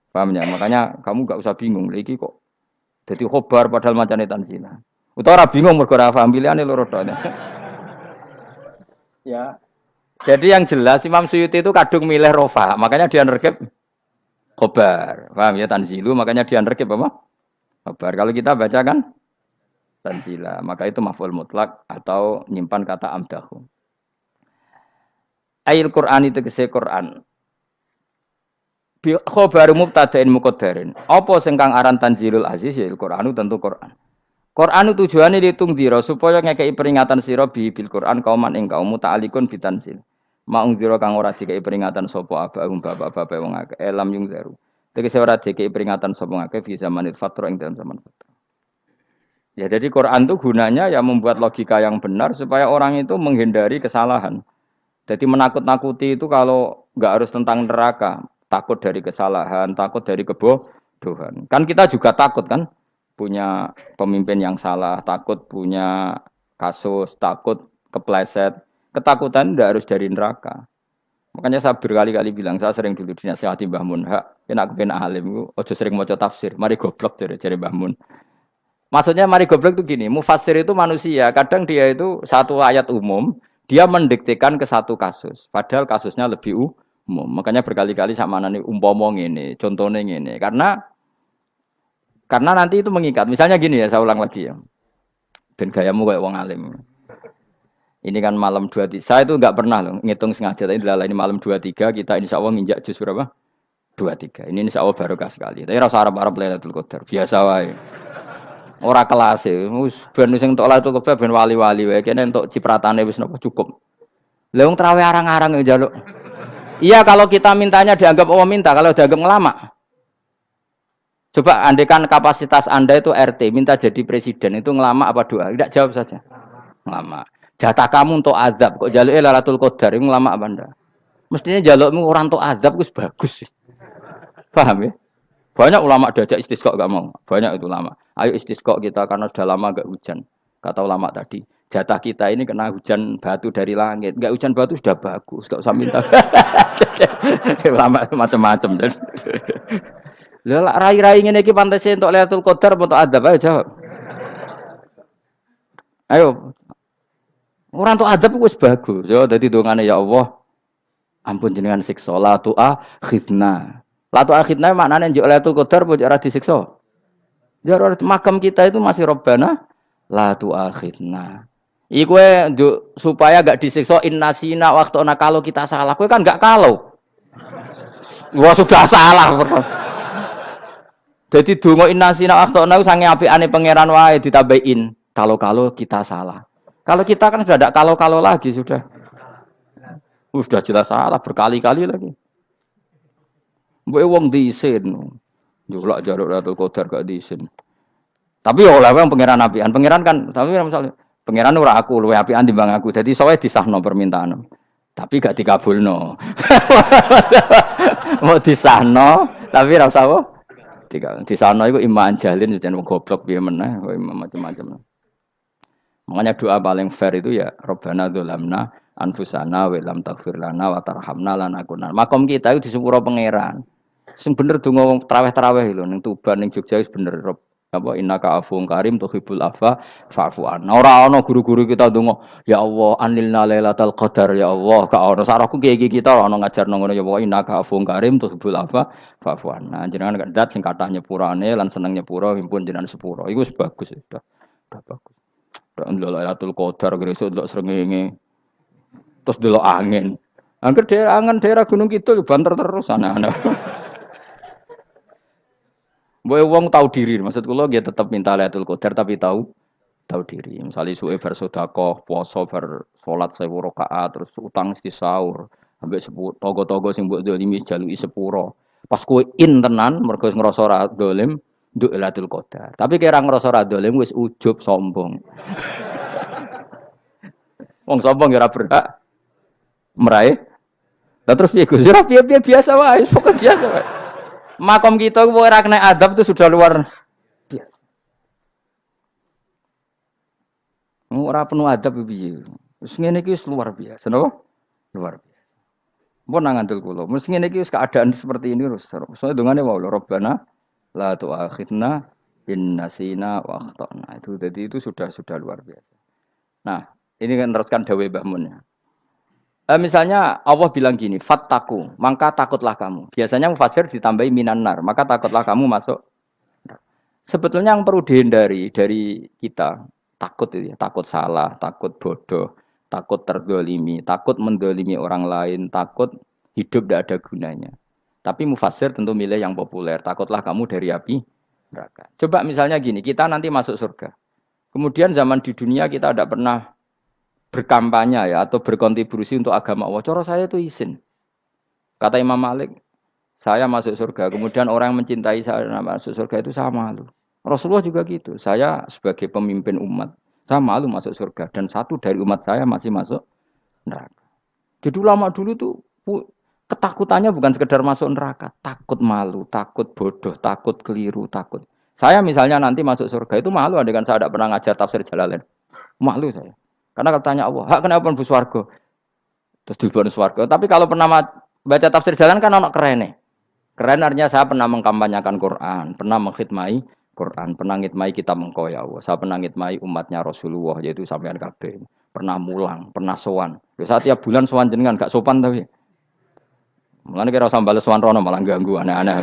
Paham ya? Makanya kamu gak usah bingung lagi kok. Jadi khobar padahal macamnya Tanzila. Utawa bingung mergo ora paham pilihane loro tok. Ya. Jadi yang jelas Imam Suyuti itu kadung milih rofa, makanya dia nerkep khobar. Paham ya Tanzilu, makanya dia nerkep apa? Khobar. Kalau kita baca kan Tanzila, maka itu maf'ul mutlak atau nyimpan kata amdahu. Ayil Qur'an itu kese Qur'an. Bi khabar mubtada'in muqaddarin. Apa sing kang aran Tanzilul Aziz ya Qur'anu tentu Qur'an. Qur'an tujuane ditung dira supaya ngekeki peringatan sira bil Qur'an kauman ing kaum muta'alikun bitanzil. Maung dira kang ora dikeki peringatan sapa abahum bapak-bapak wong akeh elam yung zaru. Tegese ora dikeki peringatan sapa akeh fi zamanil fatra ing dalam zaman fatra. Ya jadi Quran itu gunanya ya membuat logika yang benar supaya orang itu menghindari kesalahan. Jadi menakut-nakuti itu kalau nggak harus tentang neraka, takut dari kesalahan, takut dari kebodohan. Kan kita juga takut kan punya pemimpin yang salah, takut punya kasus, takut kepleset. Ketakutan tidak harus dari neraka. Makanya saya berkali-kali bilang, saya sering dulu dinasihati Mbah Mun, hak, kena kepen alim, ojo sering maca tafsir, mari goblok dari Mbah Mun. Maksudnya mari goblok itu gini, mufassir itu manusia, kadang dia itu satu ayat umum, dia mendiktekan ke satu kasus, padahal kasusnya lebih umum. Makanya berkali-kali sama nani umpama ngene, contohnya ngene, karena nanti itu mengikat. Misalnya gini ya, saya ulang lagi ya. Ben gayamu kayak wong alim. Ini kan malam 23. Saya itu enggak pernah loh ngitung sengaja, tapi ini malam 23 kita insya Allah nginjak juz berapa? 23. Ini insya Allah barokah sekali. Tapi rasa Arab-Arab Lailatul Qadar, biasa wae. Ora kelas e, wis ben sing entuk Lailatul Qadar ben wali-wali wae, kene entuk cipratane wis napa cukup. Lah wong trawe arang-arang yo njaluk. Iya kalau kita mintanya dianggap Allah minta, kalau dianggap ngelama. Coba andekan kapasitas Anda itu RT, minta jadi presiden, itu ngelama apa doa? Tidak jawab saja. Ngelama. Jatah kamu untuk azab, kok jaluk Lailatul Qadar, itu ngelama apa Anda? Mestinya jalukmu orang untuk azab, itu bagus sih. Paham ya? Banyak ulama diajak istisqa gak mau. Banyak itu ulama. Ayo istisqa kita karena sudah lama gak hujan. Kata ulama tadi, jatah kita ini kena hujan batu dari langit. Gak hujan batu sudah bagus, gak usah minta. Ulama macam-macam. Lah rai-rai ngene iki pantese entuk Lailatul Qadar apa entuk adab ayo jawab. Ayo. Ora entuk adab wis bagus. Yo dadi dongane ya Allah. Ampun jenengan siksa la tu'akhidna. La tu'akhidna maknane njuk Lailatul Qadar apa ora disiksa? Ya makam kita itu masih Robbana la tu'akhidna. Iku njuk supaya gak disiksa innasina waktu ana kalau kita salah. Kowe kan gak kalau. Wah sudah salah. Jadi donga innasina akhtana sange apikane pangeran wae ditambahin. Kalau kita salah. Kalau kita kan sudah tidak kalau lagi sudah. Sudah jelas salah berkali-kali lagi. Mbok wong diisin. Njulak jaruk Lailatul Qadar gak diisin. Tapi oleh wong pangeran apian. Pangeran kan tapi misalnya pangeran ora aku luwe apian timbang aku. Jadi sowe disahno permintaan. Tapi gak dikabulno. Mau disahno tapi ora usah apa? Di sana itu iman jalin dan goblok piye meneh macam-macam. Makanya doa paling fair itu ya Rabbana dzalamna anfusana wa lam taghfir lana wa tarhamna lanakunanna. Makom kita itu di sepuro pangeran. Sing bener donga wong traweh-traweh lho ning Tuban ning Jogja wis bener apa innaka afuwun karim tuhibbul afwa fa'fu anna. Ora ana guru-guru kita donga ya Allah anilna lailatul qadar ya Allah ka ono sarahku kiye kita ono ngajarno ngono ya Allah innaka afuwun karim tuhibbul afwa fa'fu anna. Jenengan kandat sing kathah nyepurane lan seneng nyepuro himpun jenengan sepuro. Iku wis bagus sudah. Sudah bagus. Lailatul qadar gresuk ndelok srengenge. Terus ndelok angin. Angger daerah Gunung Kidul banter terus aneh-aneh. Boy wong tahu diri, maksud kula nggih tetep minta Lailatul Qadar tapi tahu diri. Misalnya suwe bar sedekah, puasa bar salat 1000 rakaat, terus utang mesti sahur, ambek togo-togo sing mbok dolimi jaluki sepuro. Pas kowe tenan mergo ngrasa ora dolim, nduk Lailatul Qadar. Tapi kira ngrasa ora dolim wis ujub sombong. Wong sombong ya ora berhak meraih Lah terus piye Gus? Ya piye biasa wae, pokok biasa wae. Makom kita ku ora kena adab itu sudah luar biasa. Ora penuh adab piye. Wis ngene iki luar biasa, napa? Luar biasa. Mpun nang ngandel kula. Mesti ngene iki keadaan seperti ini terus. Soale dongane wae lho Rabbana la tu'akhidna in nasina wa akhtana. Itu jadi itu sudah luar biasa. Nah, ini kan teruskan dawuh Mbah Mun ya. Misalnya Allah bilang gini, fattaku, maka takutlah kamu. Biasanya mufasir ditambahi minan nar, maka takutlah kamu masuk. Sebetulnya yang perlu dihindari dari kita, takut itu ya, takut salah, takut bodoh, takut terdolimi, takut mendolimi orang lain, takut hidup tidak ada gunanya. Tapi mufasir tentu milih yang populer, takutlah kamu dari api neraka. Coba misalnya gini, kita nanti masuk surga. Kemudian zaman di dunia kita tidak pernah berkampanye ya atau berkontribusi untuk agama Allah. Cara saya itu izin. Kata Imam Malik, saya masuk surga. Kemudian orang yang mencintai saya masuk surga itu saya malu. Rasulullah juga gitu. Saya sebagai pemimpin umat, saya malu masuk surga. Dan satu dari umat saya masih masuk neraka. Jadi ulama dulu tuh ketakutannya bukan sekedar masuk neraka. Takut malu, takut bodoh, takut keliru, takut. Saya misalnya nanti masuk surga itu malu. Andai kan saya tidak pernah ngajar tafsir Jalalain. Malu saya. Karena kalau tanya Allah, hak kenapa pun swarga? Terus dibon swarga. Tapi kalau pernah baca tafsir jalan kan anak keren nih. Keren artinya saya pernah mengkampanyakan Quran, pernah mengkhidmai Quran, pernah ngitmai kitab engkau ya Allah. Saya pernah ngitmai umatnya Rasulullah yaitu sampean kabeh. Pernah mulang, pernah sowan. Saat tiap bulan sowan jenengan gak sopan tapi. Mulane kira usah bales sowan rono malah ganggu aneh-aneh.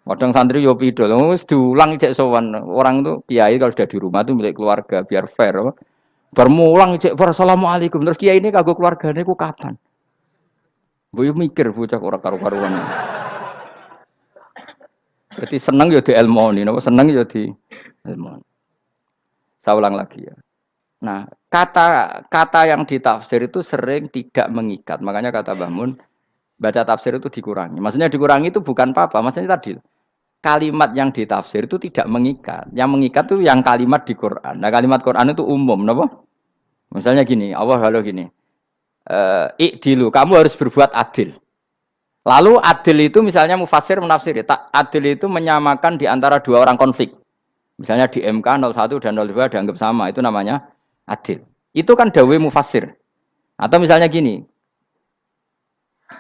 Kadang santri yo pidol, wis diulang cek sowan. Orang itu kiai kalau sudah di rumah itu milik keluarga biar fair. Bermulang cek assalamualaikum terus kiai ini kagok keluargane ku kapan? Boyo mikir bocah ora karu-karuan. Jadi seneng ya di ilmoni, napa seneng ya di ilmoni. Saya ulang lagi ya. Nah, kata yang ditafsir itu sering tidak mengikat. Makanya kata Mbah Mun, baca tafsir itu dikurangi. Maksudnya dikurangi itu bukan apa-apa, maksudnya tadi kalimat yang ditafsir itu tidak mengikat. Yang mengikat itu yang kalimat di Quran. Nah, kalimat Quran itu umum, napa? Misalnya gini, Allah kalau gini, ikdilu, kamu harus berbuat adil. Lalu adil itu misalnya mufasir menafsiri, adil itu menyamakan di antara dua orang konflik. Misalnya di MK 01 dan 02 dianggap sama, itu namanya adil. Itu kan dawai mufasir. Atau misalnya gini,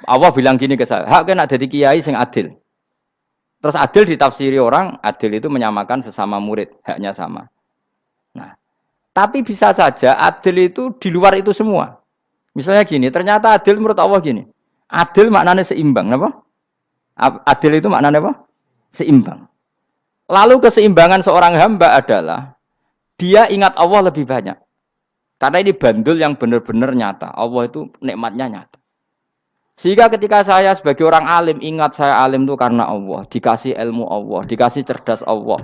Allah bilang gini ke saya, hak kena jadi kiai sing adil. Terus adil ditafsiri orang, adil itu menyamakan sesama murid, haknya sama. Nah, tapi bisa saja adil itu di luar itu semua. Misalnya gini, ternyata adil menurut Allah gini. Adil maknanya seimbang, apa? Adil itu maknanya apa? Seimbang. Lalu keseimbangan seorang hamba adalah dia ingat Allah lebih banyak. Karena ini bandul yang benar-benar nyata. Allah itu nikmatnya nyata. Sehingga ketika saya sebagai orang alim ingat saya alim itu karena Allah, dikasih ilmu Allah, dikasih cerdas Allah,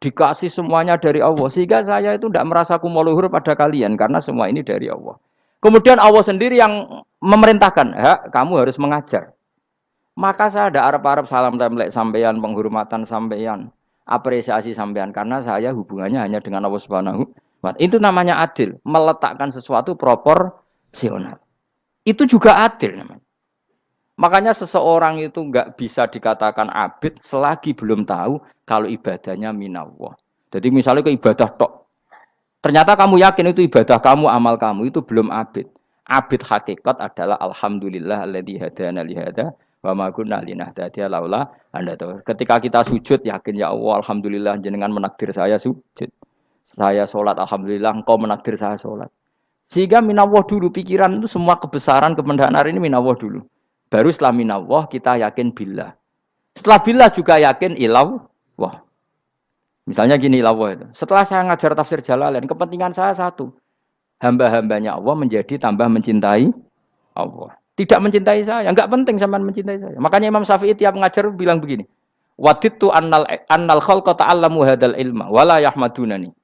dikasih semuanya dari Allah. Sehingga saya itu tidak merasa kumuluhur pada kalian karena semua ini dari Allah. Kemudian Allah sendiri yang memerintahkan, kamu harus mengajar. Maka saya ada arep-arep salam templek sampeyan, penghormatan sampeyan, apresiasi sampeyan karena saya hubungannya hanya dengan Allah Subhanahu wa Ta'ala. Itu namanya adil, meletakkan sesuatu proporsional. Itu juga adil namanya. Makanya seseorang itu enggak bisa dikatakan abid selagi belum tahu kalau ibadahnya minallah. Jadi misalnya ke ibadah tok. Ternyata kamu yakin itu ibadah kamu, amal kamu itu belum abid. Abid hakikat adalah alhamdulillah alladzi hadana li hada wa ma kunna linahtadiya laula anda tahu. Ketika kita sujud yakin ya Allah alhamdulillah jenengan menakdir saya sujud. Saya salat alhamdulillah engkau menakdir saya salat. Sehingga minallah dulu pikiran itu semua kebesaran kemendahan ini minallah dulu. Baru setelah minallah kita yakin billah. Setelah billah juga yakin ilawah. Misalnya gini ilawah itu. Setelah saya ngajar tafsir Jalalain, kepentingan saya satu. Hamba-hambanya Allah menjadi tambah mencintai Allah. Tidak mencintai saya. Enggak penting sampean mencintai saya. Makanya Imam Syafi'i tiap ngajar bilang begini. Wadittu annal khalqa ta'allamu hadal ilma wala yahmadunani.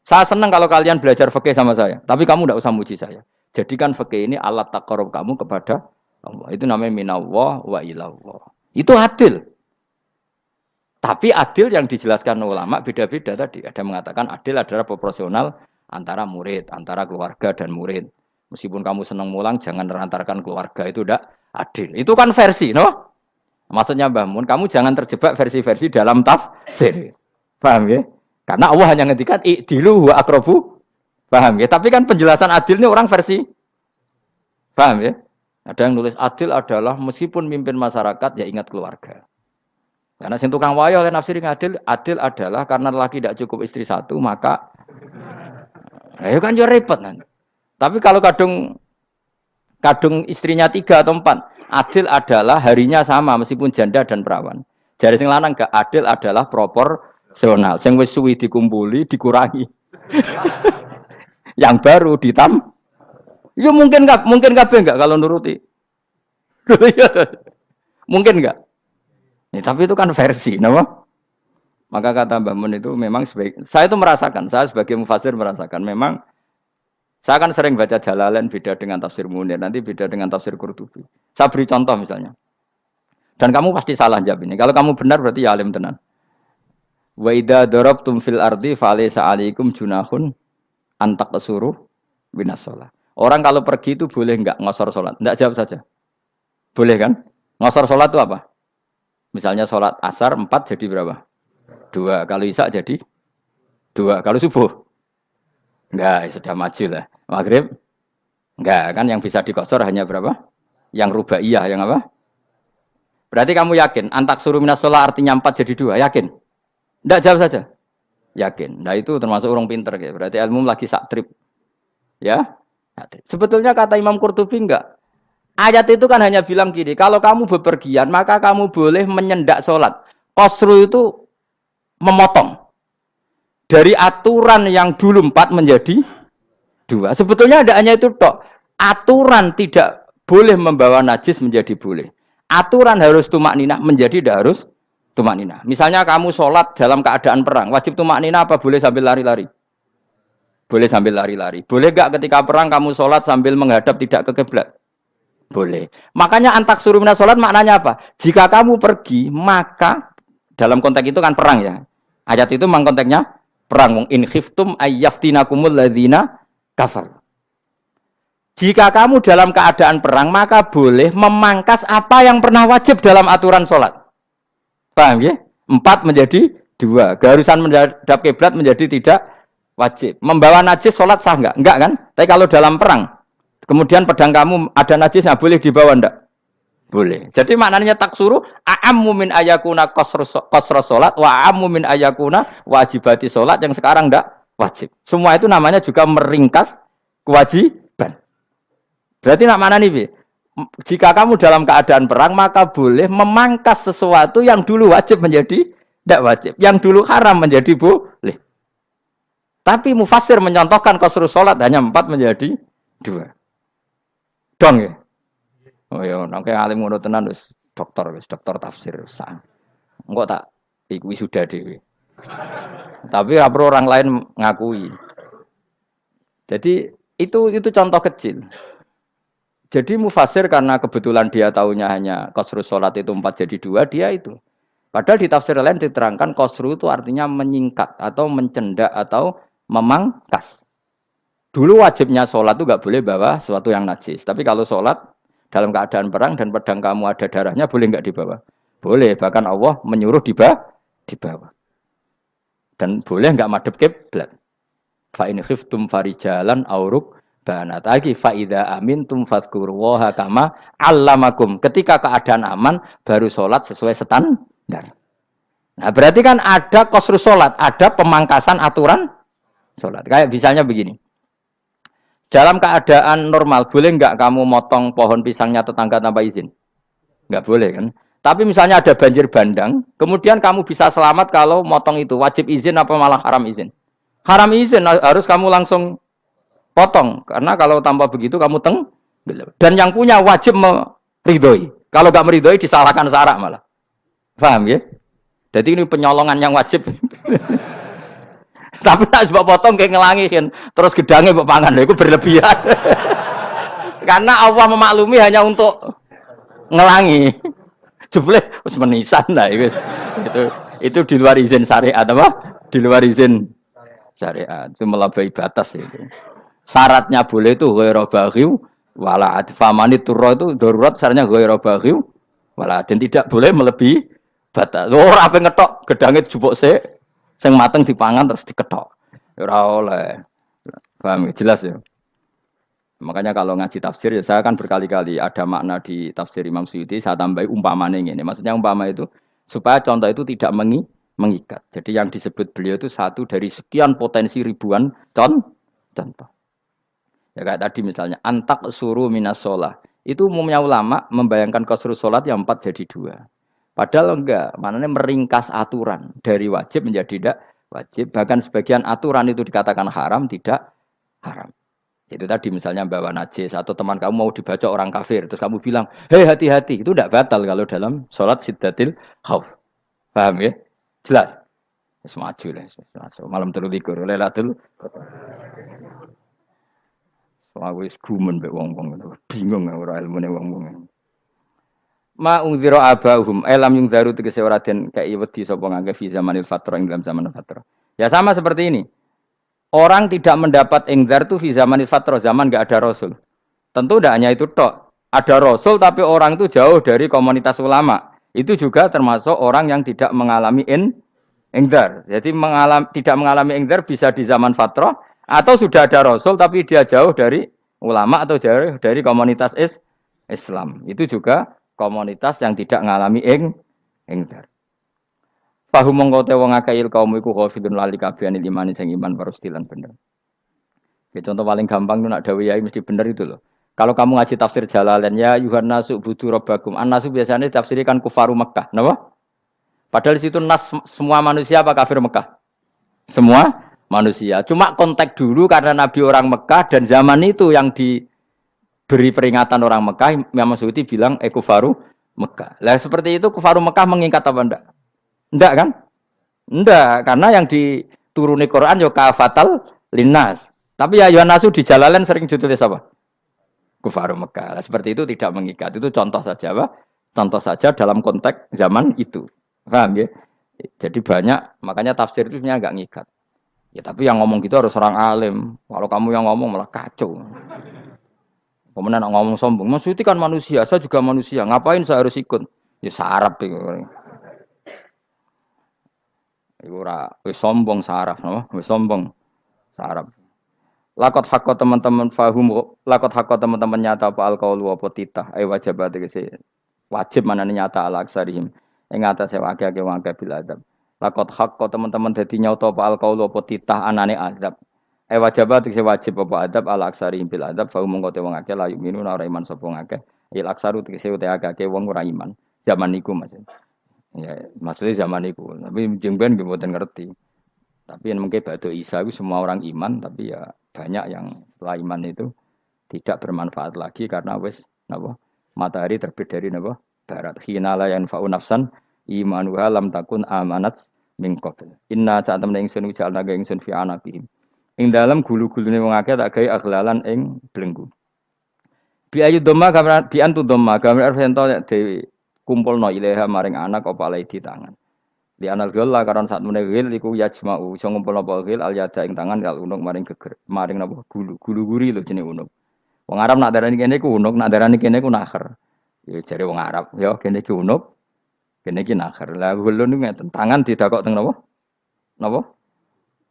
Saya senang kalau kalian belajar fikih sama saya. Tapi kamu tidak usah muji saya. Jadikan fikih ini alat taqarrub kamu kepada Allah. Itu namanya minallah wa ilallah. Itu adil. Tapi adil yang dijelaskan ulama beda-beda tadi. Ada mengatakan adil adalah proporsional antara murid, antara keluarga dan murid. Meskipun kamu senang mulang, jangan merantarkan keluarga. Itu tidak adil. Itu kan versi, no? Maksudnya Mbah Mun, kamu jangan terjebak versi-versi dalam tafsir. Paham ya? Karena Allah hanya ngendikan i'dilu wa aqrabu. Paham ya? Tapi kan penjelasan adil ini orang versi. Paham ya? Ada yang nulis adil adalah meskipun mimpin masyarakat ya ingat keluarga. Karena sing tukang wayo oleh nafsirin adil adalah karena laki tidak cukup istri satu maka ya kan yo repot kan. Tapi kalau kadung istrinya 3 atau 4, adil adalah harinya sama meskipun janda dan perawan. Jari sing lanang gak adil adalah proporsional. Sing wis suwi dikumpuli dikurangi. Yang baru ya mungkin kabeh enggak kalau nuruti. Mungkin enggak? Ya, tapi itu kan versi, nama. Maka kata Mbah Mun itu memang saya itu merasakan, saya sebagai mufasir merasakan memang saya kan sering baca Jalalain beda dengan tafsir Munir, nanti beda dengan tafsir Qurtubi. Saya beri contoh misalnya. Dan kamu pasti salah jawab ini. Kalau kamu benar berarti ya alim tenan. Wa idza darabtum fil ardi falaysa 'alaikum junahun an taqsuru binas shalah. Orang kalau pergi itu boleh enggak ngosor salat? Enggak, jawab saja. Boleh kan? Ngosor salat itu apa? Misalnya salat asar 4 jadi berapa? 2. Kalau isya jadi 2. Kalau subuh? Enggak, sudah maju lah. Maghrib? Enggak, kan yang bisa dikosor hanya berapa? Yang rubaiyah, yang apa? Berarti kamu yakin antak suruh minas sholat artinya 4 jadi 2, yakin? Enggak, jawab saja. Yakin. Nah itu termasuk orang pinter ya. Berarti ilmu lagi sak trip. Ya? Sebetulnya kata Imam Qurtubi enggak. Ayat itu kan hanya bilang gini, kalau kamu bepergian maka kamu boleh menyendak sholat. Qasru itu memotong. Dari aturan yang dulu 4 menjadi 2. Sebetulnya ada hanya itu tok. Aturan tidak boleh membawa najis menjadi boleh. Aturan harus tumak ninah menjadi tidak harus tumak ninah. Misalnya kamu sholat dalam keadaan perang, wajib tumak ninah apa boleh sambil lari-lari? Boleh sambil lari-lari. Boleh gak ketika perang kamu sholat sambil menghadap tidak ke kiblat? Boleh. Makanya antak suruh minas sholat maknanya apa? Jika kamu pergi, maka dalam konteks itu kan perang ya. Ayat itu memang konteksnya perang. In khiftum ayyaftinakumul ladzina kafar. Jika kamu dalam keadaan perang, maka boleh memangkas apa yang pernah wajib dalam aturan sholat. Paham ya? 4 menjadi 2. Keharusan menghadap kiblat menjadi tidak wajib. Membawa najis sholat sah enggak? Enggak kan? Tapi kalau dalam perang, kemudian pedang kamu ada najisnya, boleh dibawa enggak? Boleh. Jadi maknanya taksuru a'ammu min ayakuna qasra sholat wa a'ammu min ayakuna wajibati sholat yang sekarang enggak wajib. Semua itu namanya juga meringkas kewajiban. Berarti nak mana nih, jika kamu dalam keadaan perang, maka boleh memangkas sesuatu yang dulu wajib menjadi tidak wajib. Yang dulu haram menjadi boleh. Tapi mufassir menyontohkan qasru sholat hanya 4 menjadi 2. Dong ya? Oh ya, nangke alim ngono tenan wis dokter tafsir sah. Engko tak iku sudah dhewe. Tapi ora perlu orang lain ngakui. Jadi itu contoh kecil. Jadi mufasir karena kebetulan dia tahunya hanya qasru sholat itu 4 jadi 2, dia itu. Padahal di tafsir lain diterangkan qasru itu artinya menyingkat atau mencendak atau memangkas. Dulu wajibnya sholat itu nggak boleh bawa sesuatu yang najis. Tapi kalau sholat dalam keadaan perang dan pedang kamu ada darahnya, boleh nggak dibawa? Boleh. Bahkan Allah menyuruh dibawa. Dan boleh nggak madhep kiblat. Fa in khiftum farijalan auruk banat lagi faida amintum fadzkurullaha kama allamakum. Ketika keadaan aman baru sholat sesuai standar. Nah berarti kan ada qasru sholat, ada pemangkasan aturan sholat. Kayak misalnya begini. Dalam keadaan normal boleh nggak kamu motong pohon pisangnya tetangga tanpa izin? Nggak boleh kan? Tapi misalnya ada banjir bandang, kemudian kamu bisa selamat kalau motong itu wajib izin apa malah haram izin? Haram izin, harus kamu langsung potong, karena kalau tanpa begitu kamu dan yang punya wajib meridhoi. Kalau nggak meridhoi disalahkan syarak malah. Paham ya? Jadi ini penyolongan yang wajib. Tapi tak sebab potong kayak ngelangihin, terus gedangnya mbok pangan, itu berlebihan. Karena Allah memaklumi hanya untuk ngelangi. Jebule wis menisan lah itu di luar izin syariat apa? Di luar izin syariat. Itu melampaui batas itu. Syaratnya boleh itu ghairu baghi Wala famani turro itu darurat saranya ghairu baghi wala dan tidak boleh melebihi batas. Ora ape ngetok gedange jupuk sik sing mateng dipangan terus diketok. Ora oleh. Paham jelas ya. Makanya kalau ngaji tafsir ya saya kan berkali-kali ada makna di tafsir Imam Suyuti saya tambahi umpamanya ini. Maksudnya umpama itu supaya contoh itu tidak mengikat. Jadi yang disebut beliau itu satu dari sekian potensi ribuan contoh. Ya kayak tadi misalnya antak suruh minas sholah. Itu umumnya ulama membayangkan qasrus sholat yang 4 jadi 2. Padahal enggak, maknanya meringkas aturan dari wajib menjadi tidak wajib. Bahkan sebagian aturan itu dikatakan haram, tidak haram. Itu tadi misalnya bawa najis atau teman kamu mau dibaca orang kafir, terus kamu bilang, hei hati-hati, itu tidak batal kalau dalam sholat siddatil khauf. Paham ya? Jelas? Semaju lah. Malam terlalu likur, lelatul. Soalnya wis gumen mbek wong-wong itu. Bingung ora ilmune wong-wong. Ma ungzira abahum elam yung daru tegese ora den kei wedi sapa ngangge fi zamanil fatrah ing dalam zaman fatrah. Ya sama seperti ini. Orang tidak mendapat ingzar itu fi zamanil fatrah, zaman enggak ada rasul. Tentu tidak hanya itu tok. Ada rasul tapi orang itu jauh dari komunitas ulama. Itu juga termasuk orang yang tidak mengalami ingzar. Jadi tidak mengalami ingzar bisa di zaman fatrah atau sudah ada rasul tapi dia jauh dari ulama atau jauh dari komunitas Islam. Itu juga komunitas yang tidak mengalami ingzar. Fahum mongko te wong akeh kaum iku ghafilun lali kabehane imane sing iman parustilan bener. Ya, contoh paling gampang itu nak dawuh yai mesti bener itu loh. Kalau kamu ngaji tafsir Jalalain ya Yuhan nasu budu rabbakum. An-nasu biasanya tafsirkan kufaru Mekah, napa? Padahal di situ nas semua manusia apa kafir Mekah? Semua manusia. Cuma konteks dulu karena Nabi orang Mekah dan zaman itu yang diberi peringatan orang Mekah, Imam Suyuti bilang kufaru Mekah. Lah seperti itu kufaru Mekah mengikat apa enggak? Enggak kan? Enggak, karena yang dituruni Quran yo kafatal linnas. Tapi ya Yohanasu di Jalalain sering ditulis apa? Kufaru Mekah. Nah, seperti itu tidak mengikat. Itu contoh saja apa? Contoh saja dalam konteks zaman itu. Paham ya? Jadi banyak, makanya tafsir itu sebenarnya enggak ngikat. Ya tapi yang ngomong gitu harus orang alim. Kalau kamu yang ngomong malah kacau. Kemudian ngomong sombong. Maksudnya kan manusia, saya juga manusia. Ngapain saya harus ikut? Ya sarap itu. Iku ora wis sombong saraf, no? Wis sombong saraf. Lakot hakko teman-teman fahum, lakot hakko teman-teman nyata apa alqaulu apa titah, wajib tegese wajib manane nyata ala aksarihim. Ing atase akeh-akeh wong akeh bil adab. Lakot hakko teman-teman dadi nyata apa alqaulu apa titah anane azab. Wajib tegese wajib apa adab ala aksarihim bil adab, fahum mongko te wong akeh la yu'minu ora iman sapa akeh. Il aksaru tegese ute akeh wong ora iman. Zaman niku Mas. Ya, maksudnya zaman itu. Tapi jengben gue buatan ngerti. Tapi yang mungkin Ba'da Isa itu semua orang iman, tapi ya banyak yang setelah iman itu tidak bermanfaat lagi karena wes napa matahari terbit dari napa barat. Hina la yanfa'u nafsan imanuha lam takun amanat min qabl. Inna saat temen ingsun ujalna ga ingsun fi anaqihim. Ing dalam gulu-gulune wong akeh tak gawe aghlalan ing belenggu. Bi ayu dhamma gambar bi antu dhamma gambar sento dewi kumpulno ilaha maring anak apa alai di tangan. Di anal gila karena saat menegil iku yajma'u iso ngumpulno apa gil al yada ing tangan kal unuk maring geger maring napa gulu guri lho jenenge unuk. Wong Arab nak darani kene iku unuk, nak darani kene iku nakher. Ya jare wong Arab, ya kene iki unuk, kene iki nakher. Lah gulu niku ngeten, tangan didakok teng napa? Napa?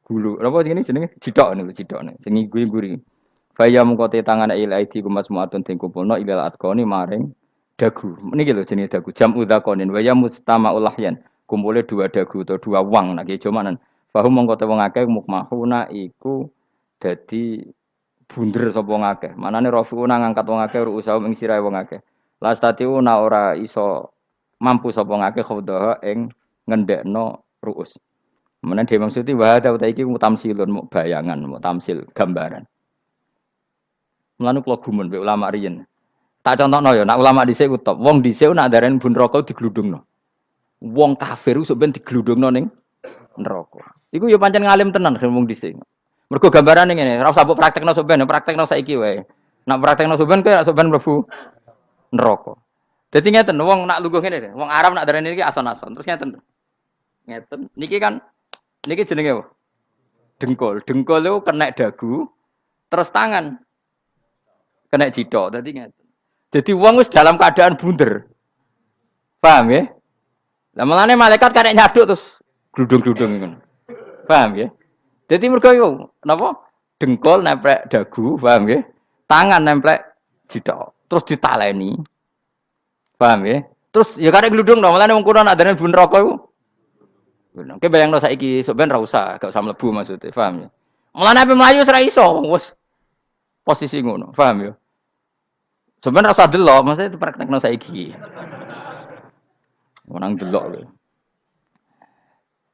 Gulu. Napa jenenge cidok niku cidokne. Sing guri-guri. Faya mengkote tangan ilai di kumas muatun ting kumpulno ilal atqoni maring dagu. Niki lho jenenge dagu. Jam udzakonin wa ya mustama'ul lahyan. Kumpule dua dagu atau dua wang nek cumanan. Fahum mongko te wong akeh mukmahuna iku dadi bunder sapa wong akeh. Manane rafiuna ngangkat wong akeh ruusahum ing sirahe wong akeh. Lastatiuna ora iso mampu sapa wong akeh khawdaha ing ngendhekno ruus. Menan dhewe maksudi wa ta iki mutamsilun muk bayangan, muk tamsil gambaran. Mulane kula gumun mbek ulama riyen. Tak contohno ya, nak ulama dhisik ku top. Wong dhisik nak darani bun neraka digludungno. Wong kafir sok ben digludungno ning neraka. Iku ya pancen ngalim tenan wong dhisik. Mergo gambarane ngene, ora usah mbok praktekno sok ben, praktekno saiki wae. Nak praktekno sok ben kowe sok ben mlebu neraka. Dadi ngeten, wong nak lungguh ngene, wong Arab nak darani iki ason-ason. Terus ngeten. Ngeten. Niki jenenge apa? Dengkul. Dengkul itu kena dagu, terus tangan kena cidok. Dadi ngeten. Jadi wong wis dalam keadaan bunder. Paham ya? Lah mulane malaikat karek nyaduk terus gludung-gludung ngono. Paham ya? Jadi mergo yo napa? Dengkul nempel dagu, paham ya? Tangan nempel cidok. Terus ditaleni. Paham ya? Terus ya karek gludung dong, mulane wong kuno nak darane bun neraka iku. Oke bayangno saiki sok ben ra usah, gak usah mlebu maksudnya, paham ya? Mulane ape mlayu ora iso, wis posisi ngono, paham ya? Sebenarnya rasa delok, maksudnya itu praktekno saiki. Orang delok lho.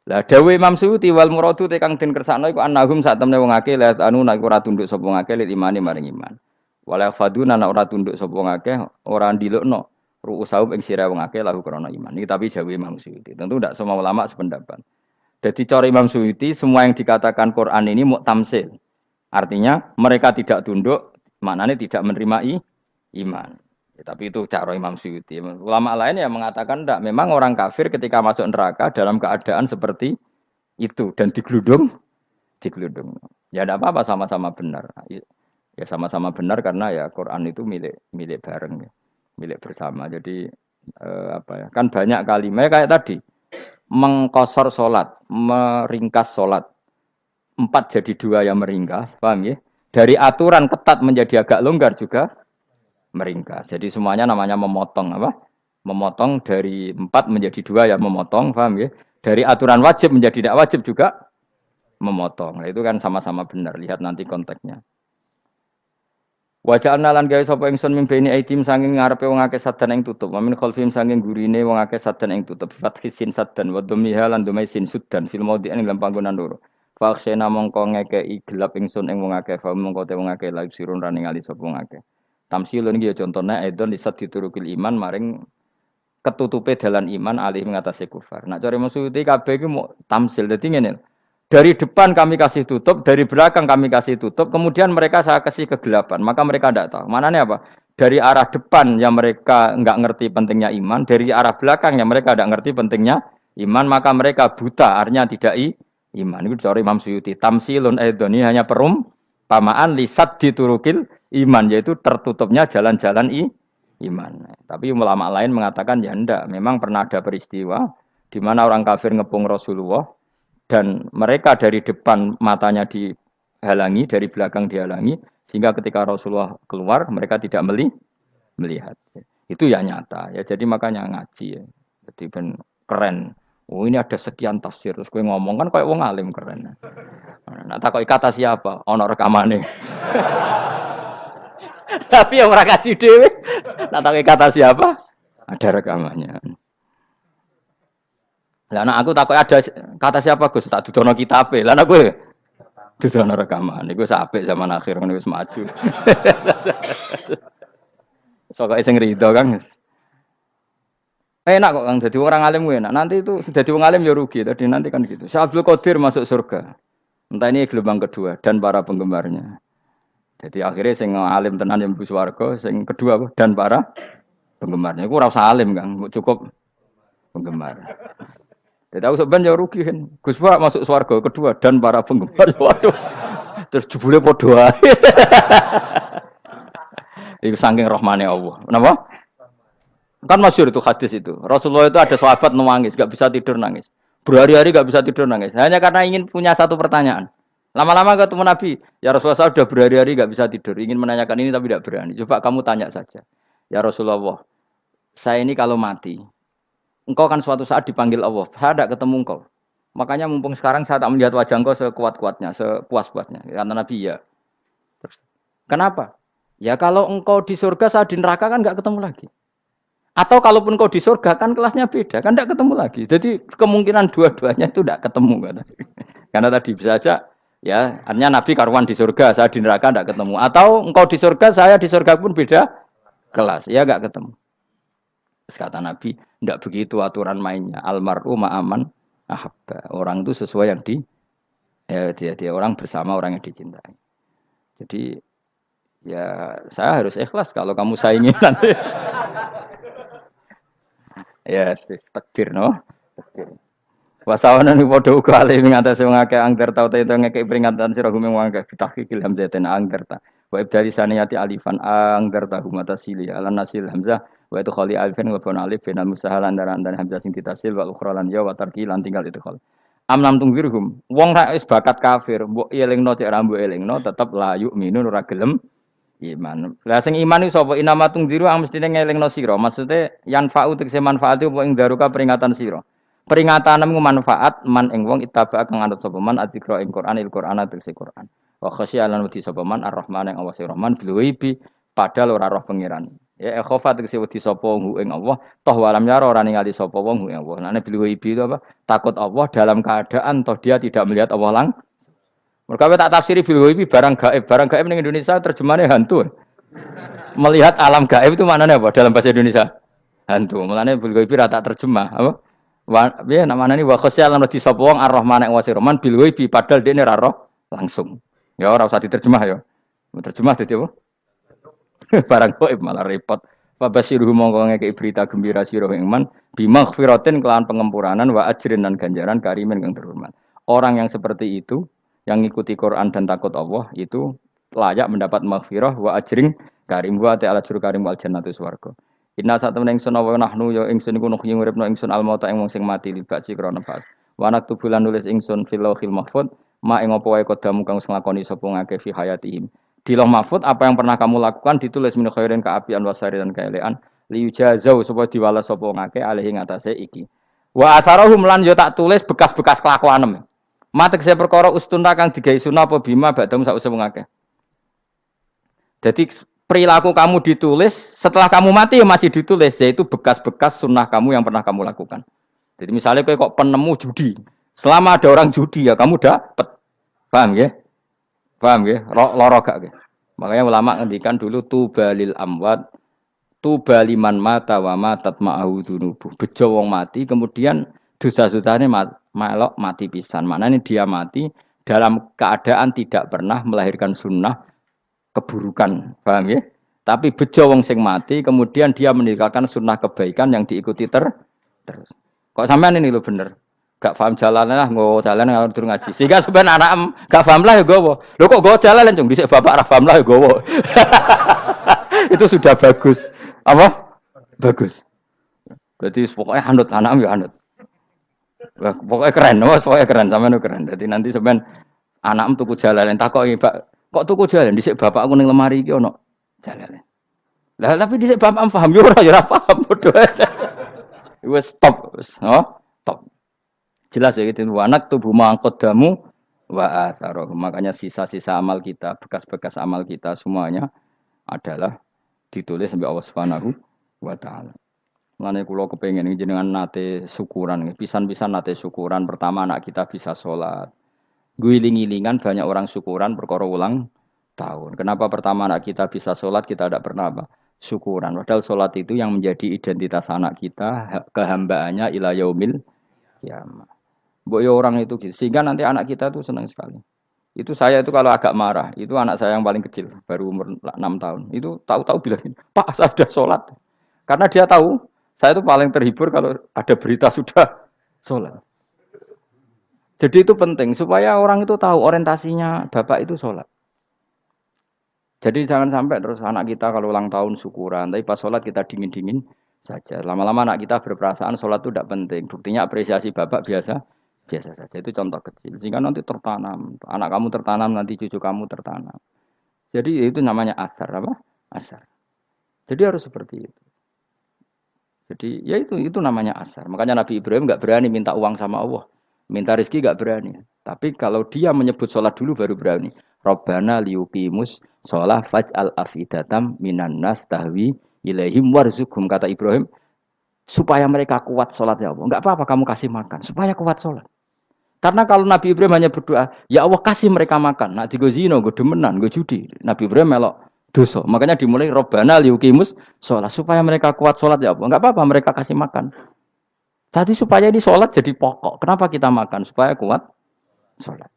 Lah dawuh Imam Suyuti wal muradu te kang den kersakno iku annahum sak temne wong akeh la anu nek ora tunduk sapa wong akeh lil imani maring iman. Wala faduna nek ora tunduk sapa wong akeh ora ndilukno ru'usahum ing sira wong akeh lahu krana iman. Iki tapi dawuh Imam Suyuti. Tentu tidak semua ulama sependapat. Jadi cara Imam Suyuti semua yang dikatakan Quran ini muktamsil. Artinya mereka tidak tunduk, maknanya tidak menerima iman. Ya, tapi itu cara Imam Suyuti. Ulama lain yang mengatakan tidak. Memang orang kafir ketika masuk neraka dalam keadaan seperti itu dan digeludung. Ya tidak apa-apa sama-sama benar. Ya sama-sama benar karena ya Quran itu milik bareng, ya. Milik bersama. Jadi apa ya? Kan banyak kalimat kayak tadi mengkosor solat, meringkas solat. 4 jadi 2 yang meringkas, paham ya? Dari aturan ketat menjadi agak longgar juga meringkas. Jadi semuanya namanya memotong apa? Memotong dari 4 menjadi 2 ya memotong, paham ya? Dari aturan wajib menjadi tidak wajib juga memotong. Nah, itu kan sama-sama benar. Lihat nanti konteksnya. Waja'alna lan gawe sapa ingsun mimpeni aitim saking ngarepe wong akeh sadan ing tutup. Wa min khalfihim saking gurine wong akeh sadan ing tutup. Fathisin sadan wa dhammiha lan dhamai sin sudan fil maudhi'in ing panggonan loro. Faksena mongko ngekeki gelap ingsun ing wong akeh, fa mongko te wong akeh laib sirun ra ningali sapa wong akeh. Tamsilun iki ya contone aidon disat diturukil iman maring ketutupe dalan iman alih ngatasi kufar. Nak cari maksud kabeh iki mau tamsil. Dadi ngene. Dari depan kami kasih tutup, dari belakang kami kasih tutup, kemudian mereka saya kasih kegelapan. Maka mereka tidak tahu. Mananya apa? Dari arah depan yang mereka enggak ngerti pentingnya iman, dari arah belakang yang mereka tidak ngerti pentingnya iman, maka mereka buta, artinya tidak iman. Itu dari Imam Suyuti. Tamsilun aidoni hanya perumpamaan lisat diturukil iman, yaitu tertutupnya jalan-jalan iman. Tapi ulama lain mengatakan ya enggak. Memang pernah ada peristiwa di mana orang kafir ngepung Rasulullah dan mereka dari depan matanya dihalangi, dari belakang dihalangi, sehingga ketika Rasulullah keluar mereka tidak melihat. Itu ya nyata ya. Jadi makanya ngaji ya. Jadi ben keren. Oh ini ada sekian tafsir terus gue ngomong kan kayak wong alim keren. Nah tak kata siapa? Ono rekamane. Tapi yang ora kaji dhewe. Nah tak kata siapa? Ada rekamannya. Lah anak aku takut ada kata siapa Gus tak dudono kitabe. Lah anak gue dudono rekaman. Iku apik zaman akhir ngono wis maju. Sokoke sing rido Kang. Enak kok Kang dadi orang alim gue enak. Nanti itu dadi wong alim ya rugi. Tadi nanti kan gitu. Syekh Abdul Qadir masuk surga. Entah ini gelombang kedua dan para penggemarnya. Jadi akhirnya sing alim tenan yang mlebu swarga, sing kedua apa? Dan para penggemarnya. Iku ora usah alim Kang, cukup penggemar. Jadi aku sebenarnya rugi kan. Gus Pak masuk swarga kedua dan para penggemar. Waduh. Terus jebule padha ae. Iku saking rahmane Allah. Kenapa? Kan masyhur itu hadis itu. Rasulullah itu ada sahabat nangis, enggak bisa tidur nangis. Berhari-hari enggak bisa tidur nangis. Hanya karena ingin punya satu pertanyaan. Lama-lama ketemu Nabi, ya Rasulullah saya sudah berhari-hari enggak bisa tidur. Ingin menanyakan ini tapi tidak berani. Coba kamu tanya saja. Ya Rasulullah, saya ini kalau mati, engkau kan suatu saat dipanggil Allah. Saya tidak ketemu engkau. Makanya mumpung sekarang saya tak melihat wajah engkau sekuat-kuatnya, sepuas-puasnya. Kata Nabi, ya. Terus, kenapa? Ya kalau engkau di surga, saya di neraka kan enggak ketemu lagi. Atau kalaupun engkau di surga kan kelasnya beda, kan enggak ketemu lagi. Jadi kemungkinan dua-duanya itu enggak ketemu. Kata. Karena tadi bisa aja, ya artinya Nabi karuan di surga, saya di neraka enggak ketemu. Atau engkau di surga, saya di surga pun beda kelas, ya enggak ketemu. Terus kata Nabi, tidak begitu aturan mainnya. Almar'u ma'aman ahabba. Orang itu sesuai yang dia orang bersama orang yang dicintai. Jadi ya saya harus ikhlas kalau kamu saingi nanti. Ya yes, takdir no. Takdir. Wasawana ni padha uga ale ing atase wong akeh angger tau ta ngekek peringatan sira gumeng wong akeh bitahkil hamzaten angger ta. Wa ibdali saniyati alifan anggar tahu mata sili ala nasil hamzah wa itu khali alifan wa bon alif bin musahal antara hamzah sing ditasil wa ukhra lan ya wa tarki lan tinggal itu khol. Am lam tungzirhum wong ra wis bakat kafir mbok elingno cek ra mbok elingno tetep la yu'minu ora gelem iman. Lah sing iman iku sapa inama tungziru ang mestine ngelingno sira. Maksude yan fa'u tegese manfaat iku ing daruka peringatan sira. Peringatanmu manfaat man ing wong ittaba kang anut sapa man adzikra ing Quran il Quran tegese Quran. Wa khasyalan wedi sapa man ar-Rahman ing Allah Rahman bil ghaibi padahal ora roh pangeran. Ya khofa tegese wedi sapa wong ing Allah toh walam yara ora ningali sapa wong ing Allah. Nane bil ghaibi itu apa? Takut Allah dalam keadaan toh dia tidak melihat Allah lang. Mereka tak tafsiri bil ghaibi barang gaib. Barang gaib ning Indonesia terjemahannya hantu. Melihat alam gaib itu maknanya apa dalam bahasa Indonesia? Hantu. Mulane bil ghaibi ra tak terjemah, apa? Ya namanya ini wa khasyalan wedi sapa wong ar-Rahman ing Allah Rahman bil ghaibi padahal dene ra roh langsung. Ya ora usah diterjemah ya. Terjemah dadi apa? Barang gaib malah repot. Fa basiruhu mongko ngekeki berita gembira sira ing man bimaghfiratin kelawan pengempuranan wa ajrin dan ganjaran karimin kang terhormat. Orang yang seperti itu yang ngikuti Quran dan takut Allah itu layak mendapat maghfirah wa ajring karim wa ta'ala juru karim wal jannatu swarga. Inna satamna ingsun wa nahnu ya ingsun iku nuhyi uripna ingsun al mauta ing wong sing mati libasi krana pas. Wa naktubulan nulis ingsun fil lauhil mahfuz ma ing apa wae kodamu kang nglakoni sapa ngake fi hayatihim. Di Lauh Mahfuz apa yang pernah kamu lakukan ditulis min khairin kaapian wasari dan kaelean liujazau supaya diwales sapa ngake alih ing atase iki. Wa atharahum lan yo tak tulis bekas-bekas kelakuanem. Matek saya perkara ustuna kang digawe sunah apa bima badam sak usah ngake. Jadi perilaku kamu ditulis setelah kamu mati ya masih ditulis yaitu bekas-bekas sunnah kamu yang pernah kamu lakukan. Jadi misalnya kayak kok penemu judi, selama ada orang judi ya kamu dapat, paham ya? Paham ya? Loro gak ya? Makanya ulama ngendikan dulu tubalil amwat, tubaliman mata wa matat ma'ahu dunubuh. Bejo wong mati kemudian dosa-dosane melok mati pisan. Maknanya dia mati dalam keadaan tidak pernah melahirkan sunnah keburukan, paham ya? Tapi bejo wong sing mati, kemudian dia meninggalkan sunnah kebaikan yang diikuti terus. Kok sampean ini lo bener? Gak paham jalan lah, nggo jalan ngalor durung ngaji. Sehingga sebenarnya anak gak paham lah ya gowo. Lho kok gowo jalan cung dhisik bapak ra paham lah ya gowo. Itu sudah bagus. Apa? Bagus. Berarti pokoknya anut anak ya anut. Wah, pokoknya keren, pokoknya keren sampean keren. Jadi nanti sampean anak tuku jalan takoki, Pak, kok tuku jalan dhisik bapak aku ning lemari iki ono jalan. Lah tapi dhisik bapak paham yo ora paham padha. Wes stop, stop. Jelas ya gitu. Wanak tubuh mangkodamu wa atharoh. Makanya sisa-sisa amal kita, bekas-bekas amal kita semuanya adalah ditulis sampai Allah Subhanahu wa taala. Mulane kula kepengin jenengan nate syukuran, pisan-pisan nate syukuran. Pertama anak kita bisa sholat. Guling-gilingan banyak orang syukuran perkara ulang tahun. Kenapa pertama anak kita bisa sholat kita tidak pernah apa? Syukuran. Padahal sholat itu yang menjadi identitas anak kita, kehambaannya ila yaumil kiamah. Mbok ya orang itu gitu. Sehingga nanti anak kita tuh senang sekali. Itu saya itu kalau agak marah, itu anak saya yang paling kecil, baru umur 6 tahun. Itu tahu-tahu bilang, "Pak, saya sudah sholat." Karena dia tahu, saya itu paling terhibur kalau ada berita sudah sholat. Jadi itu penting supaya orang itu tahu orientasinya bapak itu sholat. Jadi jangan sampai terus anak kita kalau ulang tahun syukuran, tapi pas sholat kita dingin-dingin saja. Lama-lama anak kita berperasaan sholat itu tidak penting. Buktinya apresiasi bapak biasa saja. Itu contoh kecil. Sehingga nanti tertanam. Anak kamu tertanam, nanti cucu kamu tertanam. Jadi itu namanya asar. Apa? Asar. Jadi harus seperti itu. Jadi ya itu namanya asar. Makanya Nabi Ibrahim nggak berani minta uang sama Allah. Minta rezeki nggak berani. Tapi kalau dia menyebut sholat dulu baru berani. Rabbana liyuqimus sholat faj'al afidatam minan nas tahwi ilaihim warzuqhum, kata Ibrahim, supaya mereka kuat sholat ya Allah. Enggak apa-apa kamu kasih makan, supaya kuat sholat. Karena kalau Nabi Ibrahim hanya berdoa, ya Allah kasih mereka makan. Nak digo zina, go demenan, go judi. Nabi Ibrahim melok dosa. Makanya dimulai Rabbana liyuqimus sholat, supaya mereka kuat sholat ya Allah. Enggak apa-apa mereka kasih makan. Tadi supaya di sholat jadi pokok. Kenapa kita makan? Supaya kuat sholat.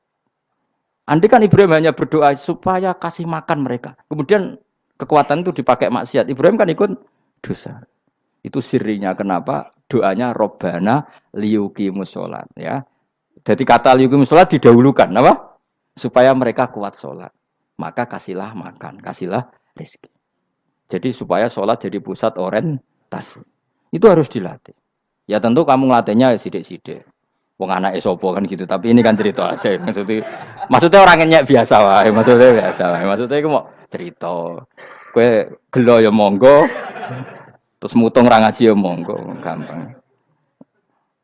Andai kan Ibrahim hanya berdoa supaya kasih makan mereka. Kemudian kekuatan itu dipakai maksiat. Ibrahim kan ikut dosa. Itu sirinya kenapa doanya Robbana liyuqimus sholat. Ya. Jadi kata liyuqimus sholat didahulukan. Apa? Supaya mereka kuat sholat. maka kasihlah makan, kasihlah rezeki. Jadi supaya sholat jadi pusat orientasi. Itu harus dilatih. Ya tentu kamu ngelatihnya sidik-sidik. Wong anak sapa kan gitu, tapi ini kan cerita aja. Maksudnya orangnya biasa wae, maksudnya biasa wae. Maksudnya iku mau cerita. Kowe gelo ya monggo, terus mutung ra ngaji ya monggo, gampang.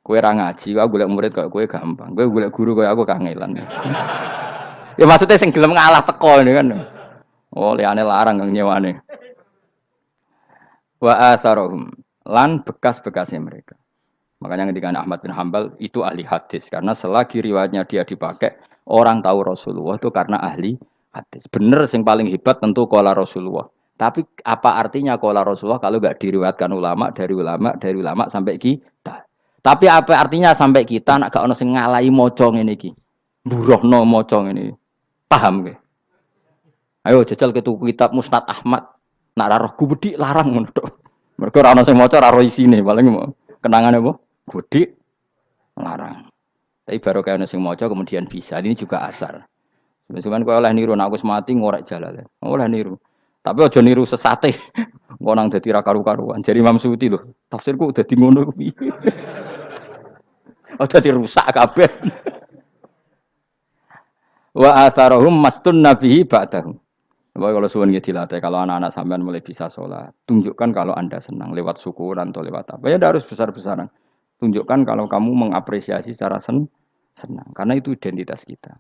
Kowe ra ngaji, aku golek murid kok kowe gampang. Kowe golek guru kok aku kangelan. Ya maksudnya sing gelem ngalah teko ini kan. Oh, liyane larang kang nyewane. Wa atharohum lan bekas-bekasnya mereka. Makanya ketika Ahmad bin Hambal itu ahli hadis karena selagi riwayatnya dia dipakai orang tahu Rasulullah itu karena ahli hadis. Bener sing paling hebat tentu qala Rasulullah. Tapi apa artinya qala Rasulullah kalau enggak diriwayatkan dari ulama sampai kita. Tapi apa artinya sampai kita nak gak ono sing ngalahi maca ngene iki. Mburohno maca ngene. Paham nggih? Ayo jajal ke tuku kitab Musnad Ahmad. Nak ra roh gubedi larang ngono tok. Mergo ora ono sing maca ora roh isine, paling kenangane apa? Gudi larang. Tapi baru kayak nasi mojo kemudian bisa. Ini juga asar. Sebenarnya kau oleh niru, aku semati ngorek jalan. Oleh niru. Tapi ojo niru sesate. Ngonang jadi rakaru-karuan. Jadi Imam Suyuti loh. Tafsirku udah di ngono. Udah dirusak kabeh. Wa atharahum mastun nabihi ba'dahu. Kalau suwun dilatih, kalau anak-anak sampean mulai bisa sholat, tunjukkan kalau Anda senang lewat syukuran atau lewat apa. Ya harus besar-besaran. Tunjukkan kalau kamu mengapresiasi secara senang. Karena itu identitas kita.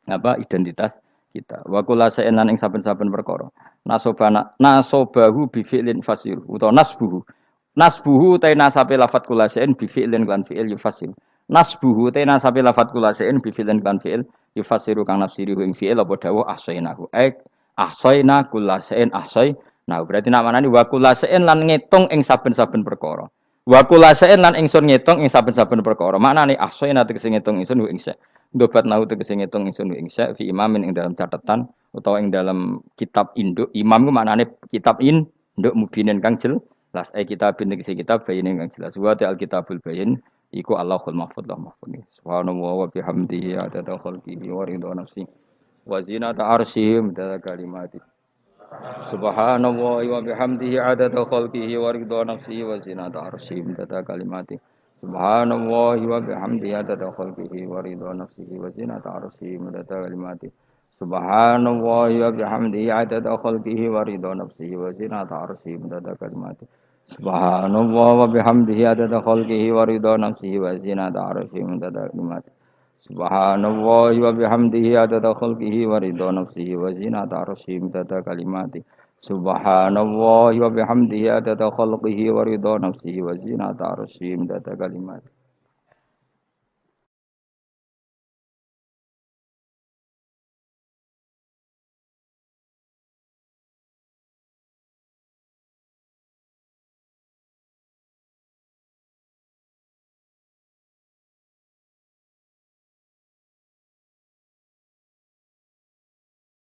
Apa identitas kita? Wa kullu shay'in lan ing saben-saben perkara. Nasobahu bi fi'lin fasir utawa nasbuhu. Nasbuhu ta nasabe lafat kullu shay'in bi fi'lin lan fi'il yufasir. Nasbuhu ta nasabe lafat kullu shay'in bi fi'lin lan fi'il yufasiru kang nafsiri ing fi'il apa dawuh ahsainahu. Ahsayna kullasain ahsay. Nah, berarti namanya wa kullasain lan ngitung ing saben-saben perkara. Wa kullasain lan ingsun ngitung ing saben-saben perkara. Maknane ahsayna tegese ngitung ingsun ing sa. Ndobat nau tegese ngitung ingsun ing sa fi imamin ing dalam catatan utawa ing dalam kitab induk. Imam ku maknane kitab induk mubinin kang jelas. Kitabin tegese kitab bayin kang jelas. Wa ta'al kitabul bayin iku Allahul mahfuz lah mahfuz. Subhanallah wa bihamdihi adada khalqihi wa ridha nafsi. Wa zinata arsyihim dada kalimati. Subhanallah wa bihamdihi adada khalqihi wa ridha nafsihi wa zinata arsyihim dada kalimati. Subhanallah wa bihamdihi adada khalqihi wa ridha nafsihi wa zinata arsyihim dada kalimati. Subhanallah wa bihamdihi adada khalqihi wa ridha nafsihi wa zinata arsyihim dada kalimati. Subhanallah wa bihamdihi adada khalqihi wa ridha nafsihi wa zinata arsyihim dada kalimati. Subhanallah wa bihamdihi adada khalqihi wa ridha nafsihi wa zinata arsyih midada kalimati. Subhanallah wa bihamdihi adada khalqihi wa ridha nafsihi wa zinata arsyih midada kalimati.